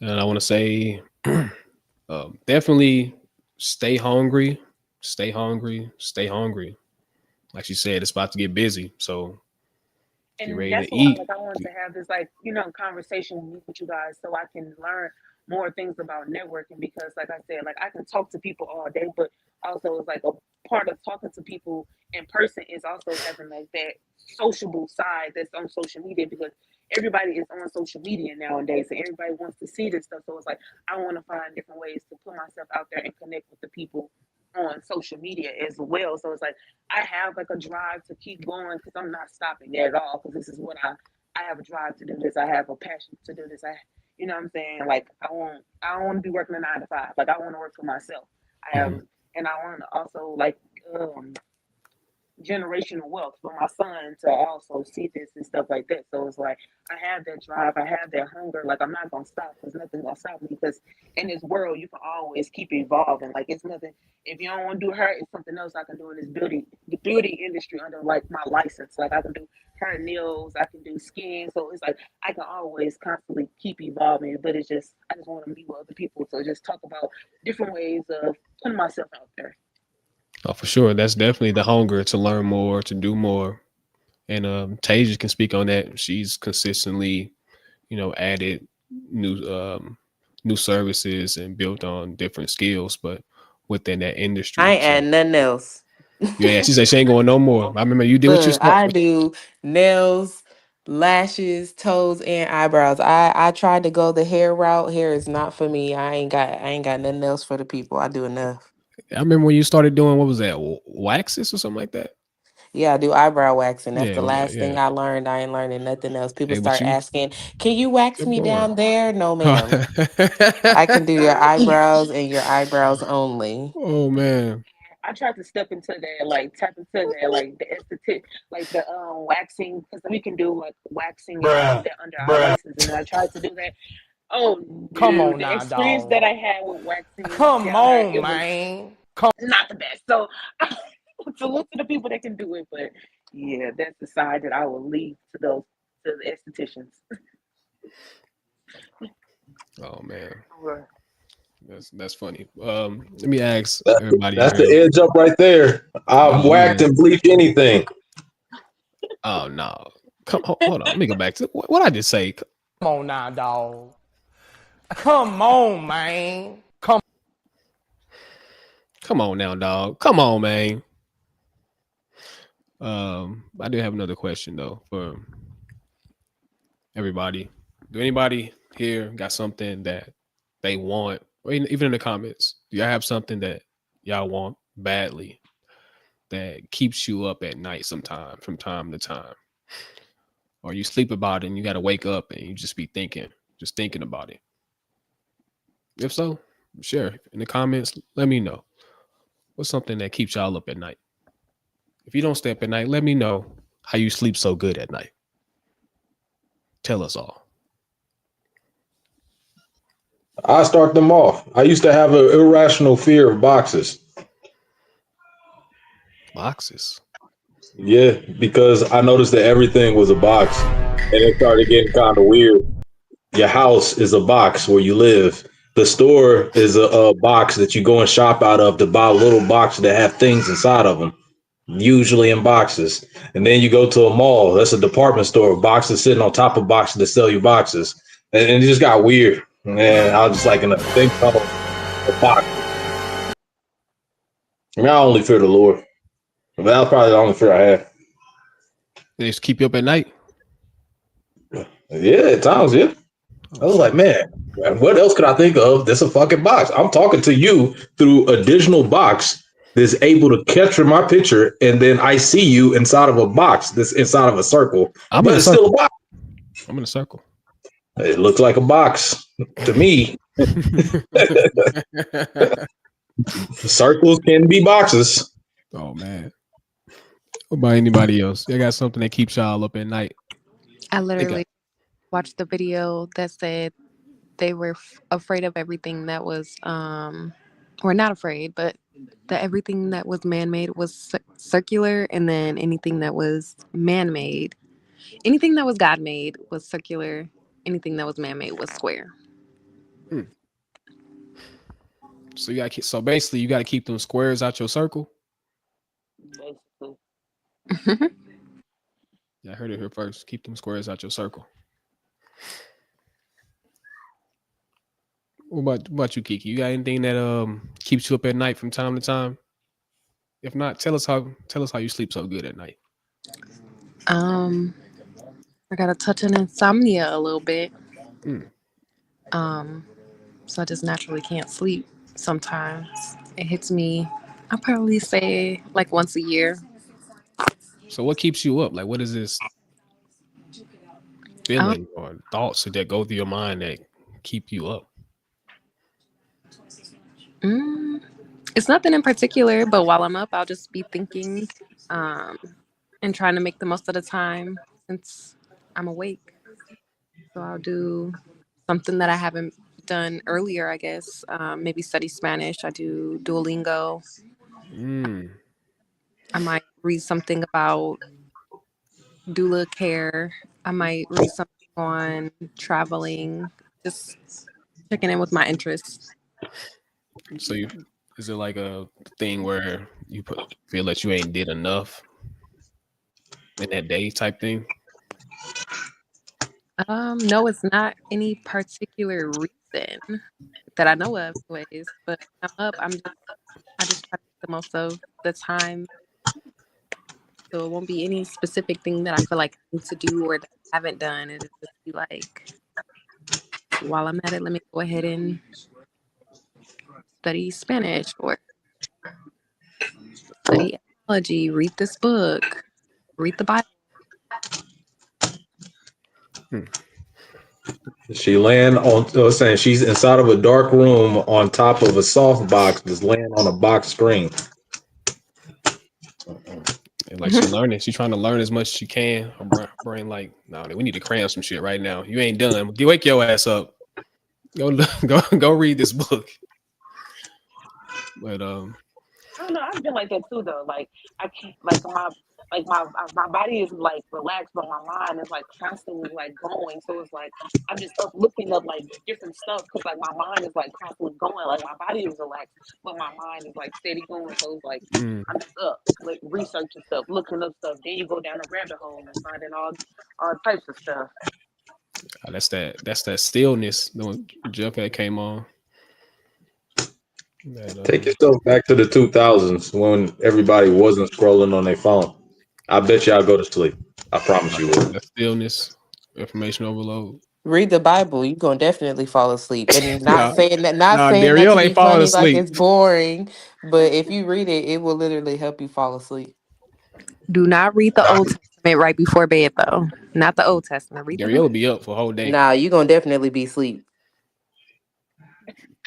and I want to say, definitely stay hungry, stay hungry, stay hungry. Like you said, it's about to get busy, so get And ready that's to why eat. like I want to have this like conversation with you guys so I can learn more things about networking because like I said, like I can talk to people all day, but also it's like a part of talking to people in person is also having like that sociable side that's on social media because everybody is on social media nowadays and everybody wants to see this stuff, so it's like I want to find different ways to put myself out there and connect with the people on social media as well. So it's like I have like a drive to keep going because I'm not stopping at all because this is what I have a drive to do this. I have a passion to do this. You know what I'm saying? Like I don't want to be working a 9 to 5. Like I want to work for myself. I have Mhm. and I want to also like um generational wealth for my son to also see this and stuff like that. So it's like I have that drive, I have that hunger. Like I'm not gonna stop because nothing's gonna stop me. Because in this world, you can always keep evolving. Like it's nothing. If you don't want to do hair, it's something else I can do in this the beauty industry under like my license. Like I can do hair, nails, I can do skin. So it's like I can always constantly keep evolving. But it's just I just want to meet with other people. So just talk about different ways of putting myself out there. Oh, for sure. That's definitely the hunger to learn more, to do more. And Tasia can speak on that. She's consistently, added new new services and built on different skills, but within that I industry. ain't So adding nothing else. yeah, she said she ain't going no more. I remember you did what you Look, start. I do nails, lashes, toes, and eyebrows. I tried to go the hair route. Hair is not for me. I ain't got nothing else for the people. I do enough. I remember when you started doing what was that, waxes or something like that. Yeah, I do eyebrow waxing. That's Yeah, the yeah, last yeah. thing I learned. I ain't learning nothing else. People Hey, but start you asking, "Can you wax kept me going. down there?" No, ma'am. I can do your eyebrows and your eyebrows only. Oh man. I tried to step into that, like tap into that, like the esthetician, like the waxing, because we can do like waxing and all of that under our license. And I tried to do that. Oh no, the experience that I had with waxing down there, it was not the best. So salute to the people that can do it, but yeah, that's the side that I will leave to those to the estheticians. Oh man. Right. That's funny. Let me ask That's everybody in that's the here. edge up right there. I've Oh whacked yeah. and bleached anything. Oh no. Hold on. Let me go back to what I just say. Come on now, dog. Come on, man. I do have another question though for everybody. Do anybody here got something that they want, or even in the comments? Do y'all have something that y'all want badly that keeps you up at night sometime from time to time? Or you sleep about it and you got to wake up and you just be thinking, just thinking about it. If so, share in the comments. Let me know what's something that keeps y'all up at night. If you don't stay up at night, let me know how you sleep so good at night. Tell us all. I start them off. I used to have an irrational fear of boxes. Boxes. Yeah, because I noticed that everything was a box, and it started getting kind of weird. Your house is a box where you live. The store is a box that you go and shop out of to buy little boxes that have things inside of them, usually in boxes. And then you go to a mall, that's a department store, boxes sitting on top of boxes that sell you boxes. And it just got weird. And I was just like in a big tunnel of boxes. I mean, I only fear the Lord. But that was probably the only fear I had. They just keep you up at night. Yeah, at times, yeah. I Oh was like, shit. man, what else could I think of? That's a fucking box. I'm talking to you through a digital box that's able to capture my picture, and then I see you inside of a box that's inside of a circle, I'm in but a it's still a circle. box. I'm in a circle. It looks like a box to me. Circles can be boxes. Oh man. What about anybody else? You got something that keeps y'all up at night? I They got literally watched the video that said they were afraid of everything that was, or not afraid, but that everything that was man made was circular, and then anything that was man made, anything that was God made was circular, anything that was man made was square. hmm. So you got so basically you got to keep them squares out your circle. Basically. Yeah, I heard it here first. Keep them squares out your circle. What about you, Kiki? You got anything that keeps you up at night from time to time? If not, tell us how you sleep so good at night. um, I got a touch on insomnia a little bit. Mm. Um, so I just naturally can't sleep sometimes. It hits me, I'll probably say like once a year. So what keeps you up? Like what is this Um, feeling or thoughts that go through your mind that keep you up? mm, it's nothing in particular, but while I'm up, I'll just be thinking. um, and trying to make the most of the time since I'm awake. So I'll do something that I haven't done earlier, I guess. Maybe study Spanish. I do Duolingo. Mm. I might read something about doula care. I might read something on traveling, just checking in with my interests. So you is it like a thing where feel that you ain't did enough in that day type thing? No, it's not any particular reason that I know of, anyways. But when I'm up, I just try to make the most of the time. So it won't be any specific thing that I feel like I need to do or that I haven't done. It'll just be like, while I'm at it, let me go ahead and study Spanish or study etymology, read this book, read the Bible. Hmm. She laying on, saying she's inside of a dark room on top of a soft box, just laying on a box screen. And like she learning, she trying to learn as much as she can. Her brain like, no, we need to cram some shit right now. You ain't done. Wake your ass up. Go go read this book. But I don't know. I've been like that too, though. Like I can't, my body is like relaxed, but my mind is like constantly like going. So it's like I'm just up looking up like different stuff because like my mind is like constantly going. Like my body is relaxed, but my mind is like steady going. So it's like mm, I'm just up like researching stuff, looking up stuff. Then you go down a rabbit hole and finding all types of stuff. that's that stillness. When Jughead came on. That Take yourself back to the 2000s when everybody wasn't scrolling on their phone. I bet y'all go to sleep. I promise you will. that stillness, information overload. Read the Bible, you're gonna definitely fall asleep. And not Nah, saying that, not nah, saying that to Darielle ain't be falling funny, like asleep. it's boring, but if you read it, it will literally help you fall asleep. Do not read the Old Testament right before bed, though. Not the Old Testament. Read the Darielle New. will be up for a whole day. Nah, you're gonna definitely be asleep.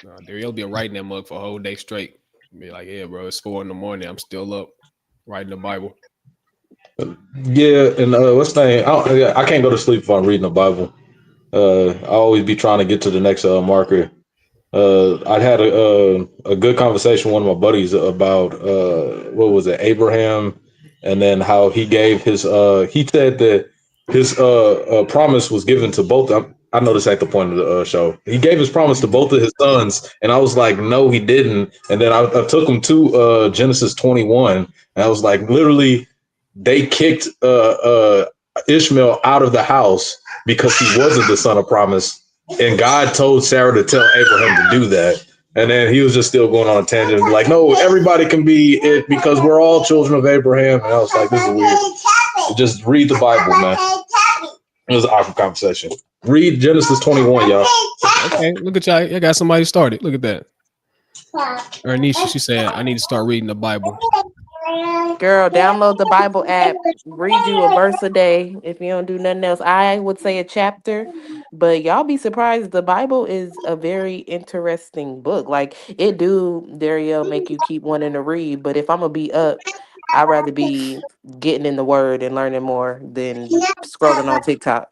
Nah, Darielle will be writing that mug for a whole day straight. Be like, yeah, bro, it's 4 in the morning. I'm still up writing the Bible. Yeah, and what's the name? I can't go to sleep if I'm reading the Bible. I always be trying to get to the next marker. I had a good conversation with one of my buddies about what was it, Abraham, and then how he gave his. He said that his promise was given to both. I know this ain't the point of the show. He gave his promise to both of his sons, and I was like, no, he didn't. And then I took him to Genesis 21, and I was like, literally, they kicked Ishmael out of the house because he wasn't the son of promise, and God told Sarah to tell Abraham to do that. And then he was just still going on a tangent, like, no, everybody can be it because we're all children of Abraham. And I was like, this is weird. Just read the Bible, man. It was an awkward conversation. Read Genesis 21, y'all. Okay, look at y'all. I got somebody started. Look at that. Ernisha, she said, I need to start reading the Bible. Girl, download the Bible app, read you a verse a day. If you don't do nothing else, I would say a chapter. But y'all be surprised. The Bible is a very interesting book. Like it do, Dario, make you keep wanting to read. But if I'm gonna be up, I'd rather be getting in the word and learning more than scrolling on TikTok.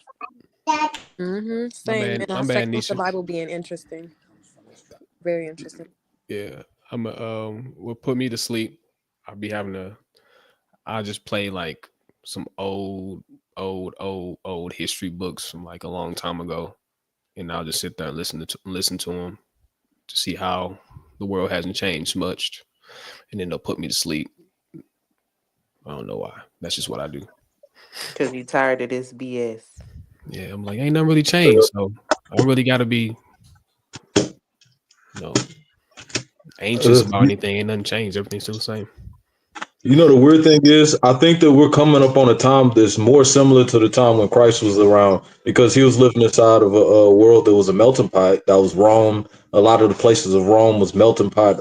Same. And My I bad, second with the Nisha. Bible being interesting. Very interesting. Yeah, I'm will put me to sleep. I'll be having to. I just play like some old history books from like a long time ago, and I'll just sit there and listen to them to see how the world hasn't changed much, and then they'll put me to sleep. I don't know why. That's just what I do. Cause you tired of this BS. Yeah, I'm like, ain't nothing really changed, so I don't really got to be, you know, anxious Uh, about anything. Ain't nothing changed. Everything's still the same. You know, the weird thing is, I think that we're coming up on a time that's more similar to the time when Christ was around because he was living inside of a world that was a melting pot. That was Rome. A lot of the places of Rome was melting pot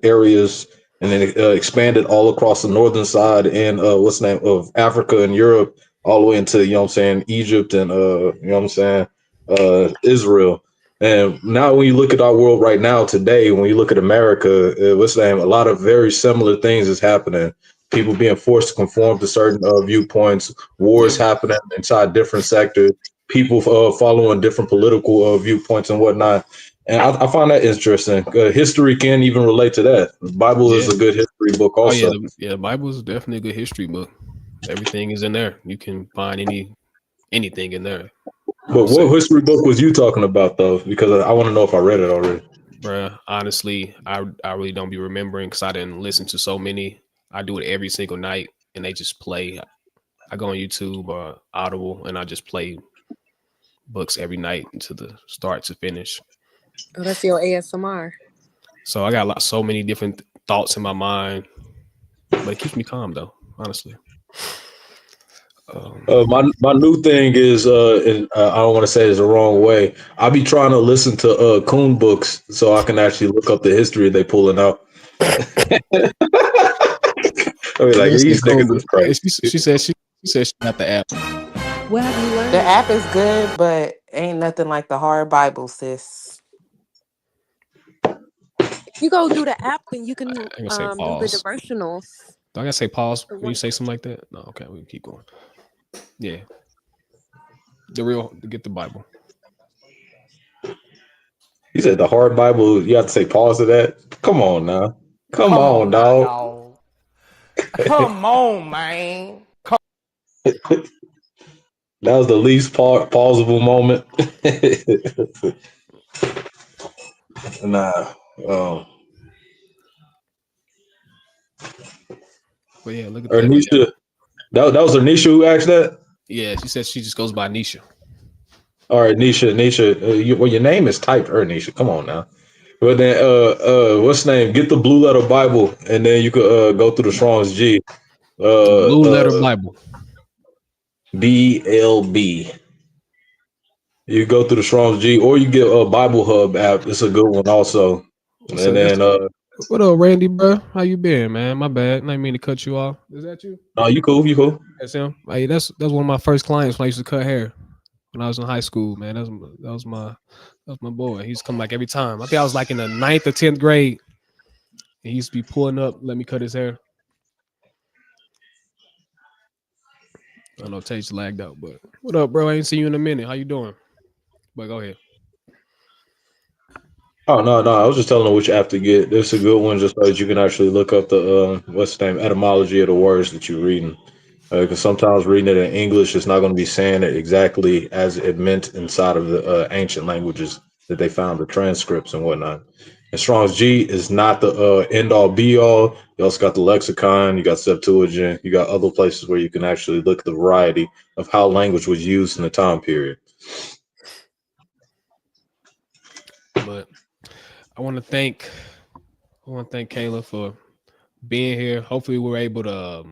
areas, and then it expanded all across the northern side and what's the name of Africa and Europe, all the way into, you know what I'm saying, Egypt and, you know what I'm saying, Israel. And now, when you look at our world right now, today, when you look at America, what's the name? A lot of very similar things is happening. people being forced to conform to certain viewpoints, wars Yeah, happening inside different sectors, people following different political viewpoints and whatnot. And I find that interesting. History can even relate to that. The Bible is yeah. a good history book, Oh yeah, also. the Bible is definitely a good history book. Everything is in there. You can find anything in there. I But would what say, history book was you talking about, though? Because I want to know if I read it already. bruh. Honestly, I really don't be remembering because I didn't listen to so many. I do it every single night, and they just play. I go on YouTube or Audible, and I just play books every night to the start to finish. Oh, that's your ASMR. So I got so many different thoughts in my mind, but it keeps me calm though. Honestly, um, My new thing is, and, I don't want to say it's the wrong way. I be trying to listen to coon books so I can actually look up the history they pulling out. I mean, I like guess say these niggas Kumba. is crazy. She said she got the app. What have you The learned? app is good, but ain't nothing like the hard Bible, sis. You go do the app and you I can ain't gonna say do the pause. devotionals. Do I gotta say pause The when you one- say something like that? No, okay, we can keep going. Yeah, get the Bible. You said the hard Bible. You have to say pause to that. Come on now. Come Come on, on now, dog. dog. Come on, man. That was the least pausable moment. Nah. Um, But yeah, look at that. But yeah, Ernisha, that was Ernisha who asked that. yeah, she said she just goes by Nisha. All right, Nisha. Well, your name is typed Ernisha. Come on now. But then, what's the name? Get the Blue Letter Bible, and then you could go through the Strong's G. The Uh, Blue Letter uh, Bible. BLB. You go through the Strong's G, or you get a Bible Hub app. It's a good one also. So And that's then, what up, Randy, bro? How you been, man? My bad. I didn't mean to cut you off. Is that you? no, you cool, you cool. That's him. Hey, that's one of my first clients when I used to cut hair when I was in high school. Man, that was my boy. He used to come like every time. I think I was like in the ninth or 10th grade. And he used to be pulling up, let me cut his hair. I don't know, Tate's lagged out, but what up, bro? I ain't seen you in a minute. How you doing? But go ahead. Oh no, I was just telling them which app to get. This is a good one, just so that you can actually look up the what's the name etymology of the words that you're reading. Because sometimes reading it in English, it's not going to be saying it exactly as it meant inside of the ancient languages that they found the transcripts and whatnot. And Strong's G is not the end all be all. You also got the lexicon, you got Septuagint, you got other places where you can actually look at the variety of how language was used in the time period. But I want to thank Kayla for being here. Hopefully, we're able to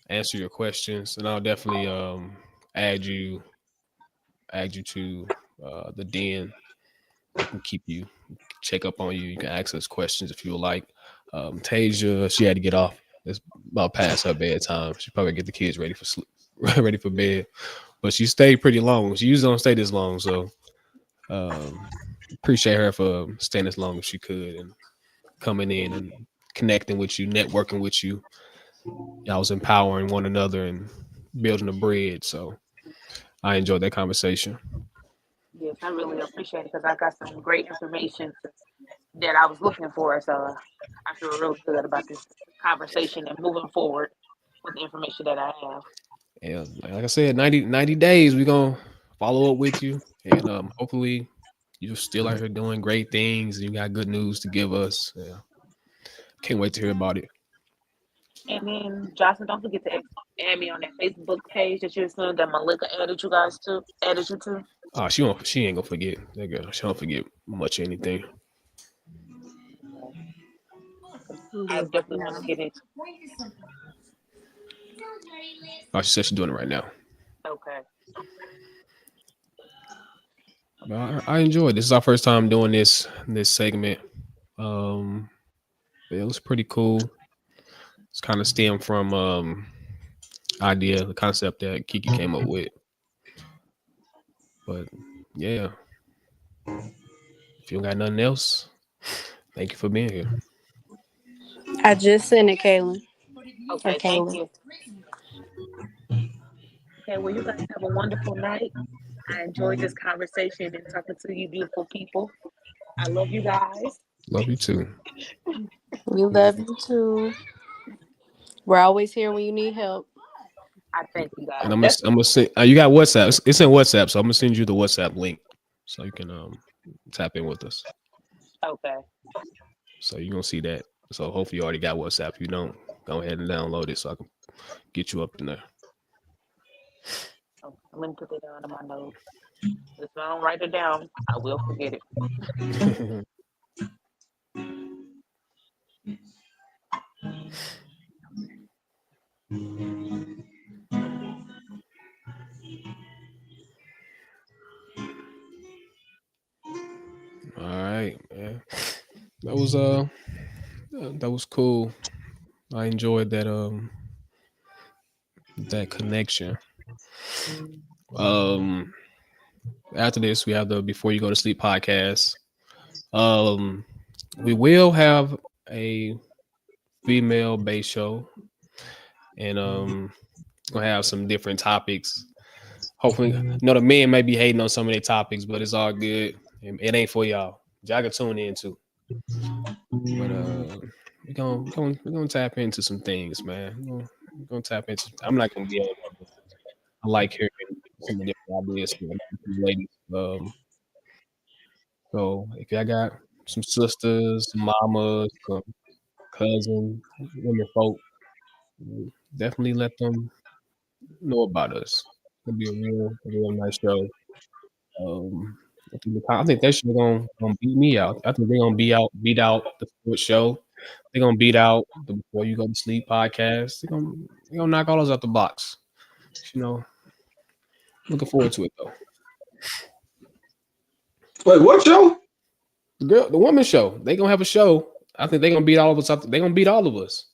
answer your questions, and I'll definitely add you add you to the den. I can keep you, check up on you. You can ask us questions if you would like. Tasia, she had to get off. It's about past her bedtime. She probably get the kids ready for sleep, ready for bed. But she stayed pretty long. She usually don't stay this long, so um, appreciate her for staying as long as she could and coming in and connecting with you, networking with you. Y'all was empowering one another and building a bridge. So I enjoyed that conversation. Yes, I really appreciate it because I got some great information that I was looking for. So I feel really good about this conversation and moving forward with the information that I have. Yeah, like I said, 90 days, we're gonna follow up with you. And hopefully you're still out here doing great things and you got good news to give us. Yeah. Can't wait to hear about it. And then Jocelyn, don't forget to add me on that Facebook page that you're saying that Malika added you to. She ain't gonna forget. That girl, she don't forget much of anything. I'm I doing it definitely want to now. get it. Oh, she said she's doing it right now. Okay. But I enjoyed. This is our first time doing this segment. Um, it was pretty cool. It's kind of stemmed from idea, the concept that Kiki came up with. But yeah, if you don't got nothing else, thank you for being here. I just sent it, Kaylin or Okay, thank Kayla. you. Okay, well, you guys have a wonderful night. I enjoyed this conversation and talking to you, beautiful people. I love you guys. Love you too. We love you too. We're always here when you need help. I thank you guys. And That's I'm gonna send. You got WhatsApp? It's in WhatsApp, so I'm gonna send you the WhatsApp link so you can tap in with us. okay. So you're gonna see that. So hopefully you already got WhatsApp. If you don't, go ahead and download it so I can get you up in there. Okay. Let me put it down in my notes. If I don't write it down, I will forget it. All right, man. That was that was cool. I enjoyed that connection. Um After this we have the Before You Go to Sleep podcast. Um we will have a female based show and gonna have some different topics. Hopefully, the men may be hating on some of their topics, but it's all good. It ain't for y'all. Y'all can tune in too. But we're gonna tap into some things, man. We're gonna tap into. I'm not gonna be able to. I like hearing some of the different ideas from the ladies. So if y'all got some sisters, some mamas, some cousins, women folk, definitely let them know about us. It'll be a real nice show. Um, I think that shit gonna beat me out. I think they're gonna beat out the sports show. They're gonna beat out the Before You Go to Sleep podcast. They're gonna knock all those out the box. You know, looking forward to it though. Wait, what show? The woman show. They gonna have a show. I think they're gonna beat all of us out. They're gonna beat all of us.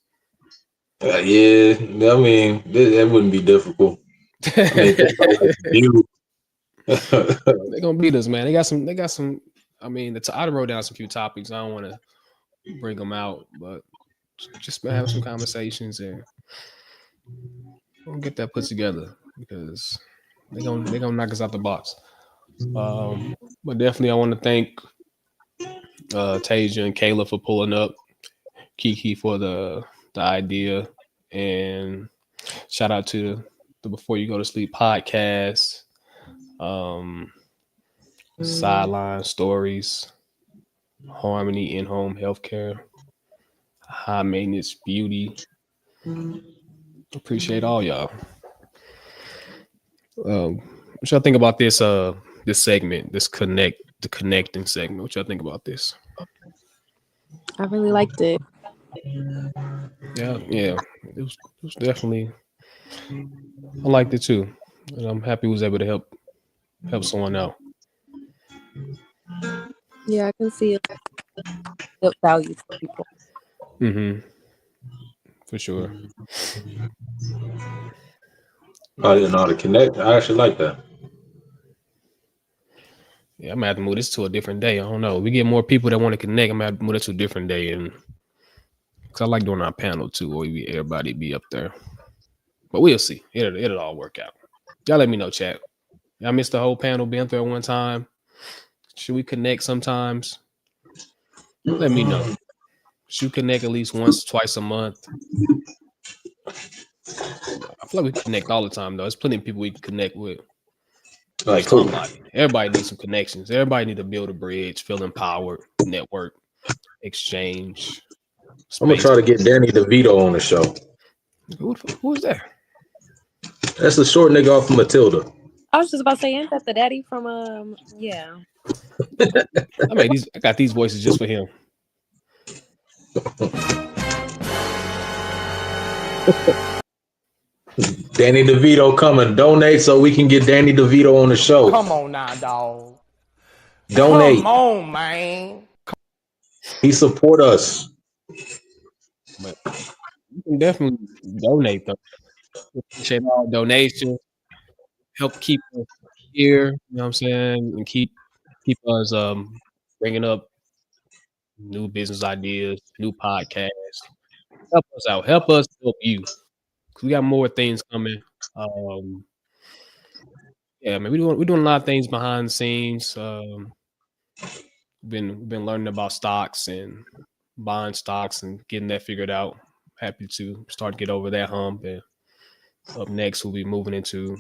Yeah, I mean that wouldn't be difficult. I mean, think about like you. They're gonna beat us, man. They got some. They got some. I mean, I wrote down some few topics. I don't want to bring them out, but just been having some conversations and we'll get that put together because they're gonna knock us out the box. But definitely, I want to thank Tasia and Kayla for pulling up, Kiki for the idea, and shout out to the Before You Go to Sleep podcast, um, Sideline Stories, Harmony in Home Healthcare, High Maintenance Beauty. Appreciate all y'all. What y'all think about this segment, the connecting segment? What y'all think about this? I really liked it. Yeah, yeah, it was definitely. I liked it too, and I'm happy we was able to help someone out. Yeah, I can see it value for people. Mm-hmm. For sure. I didn't know how to connect. I actually like that. Yeah, I'm gonna have to move this to a different day. I don't know. We get more people that want to connect. I'm gonna have to move it to a different day, and because I like doing our panel too, where everybody be up there. But we'll see. It'll all work out. Y'all let me know, chat. Y'all missed the whole panel being there one time. Should we connect sometimes? Let me know. Should we connect at least once, twice a month? I feel like we connect all the time though. There's plenty of people we can connect with. Like, cool. Somebody. Everybody needs some connections. Everybody need to build a bridge, feel empowered, network, exchange, I'm gonna space. try to get Danny DeVito on the show. Who is that? That's the short nigga off of Matilda. I was just about to say, ain't that the daddy from yeah. I got these voices just for him. Danny DeVito coming. Donate so we can get Danny DeVito on the show. Come on now, dog. Donate. Come on, man. He support us. But you can definitely donate though. Appreciate all donations. Help keep us here. You know what I'm saying, and keep us bringing up new business ideas, new podcasts. Help us out. Help us help you. 'Cause we got more things coming. Um, yeah, man, we're doing a lot of things behind the scenes. We've been learning about stocks and buying stocks and getting that figured out. Happy to start to get over that hump. And up next, we'll be moving into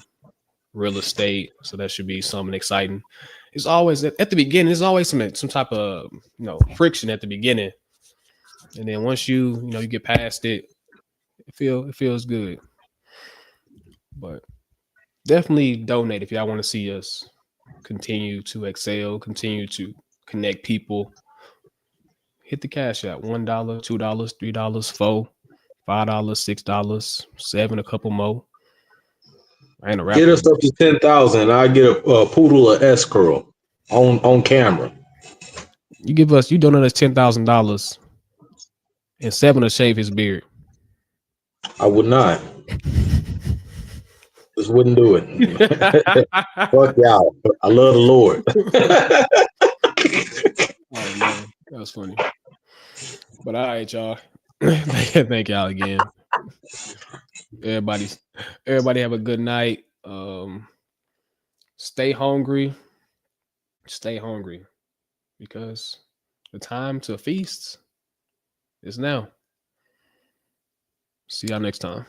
real estate. So that should be something exciting. It's always at the beginning. There's always some type of friction at the beginning, and then once you get past it, it feels good. But definitely donate if y'all want to see us continue to excel, continue to connect people. Hit the cash out. $1, $2, $3, $4, $5, $6, seven, a couple more. I ain't a Get rapper. us up to 10,000. I get a poodle of S curl on camera. You donate us $10,000 and seven to shave his beard. I would not. Just wouldn't do it. Fuck y'all. I love the Lord. Oh man, that was funny. But all right, y'all. Thank y'all again. Everybody's everybody have a good night. Stay hungry. Stay hungry because the time to feast is now. See y'all next time.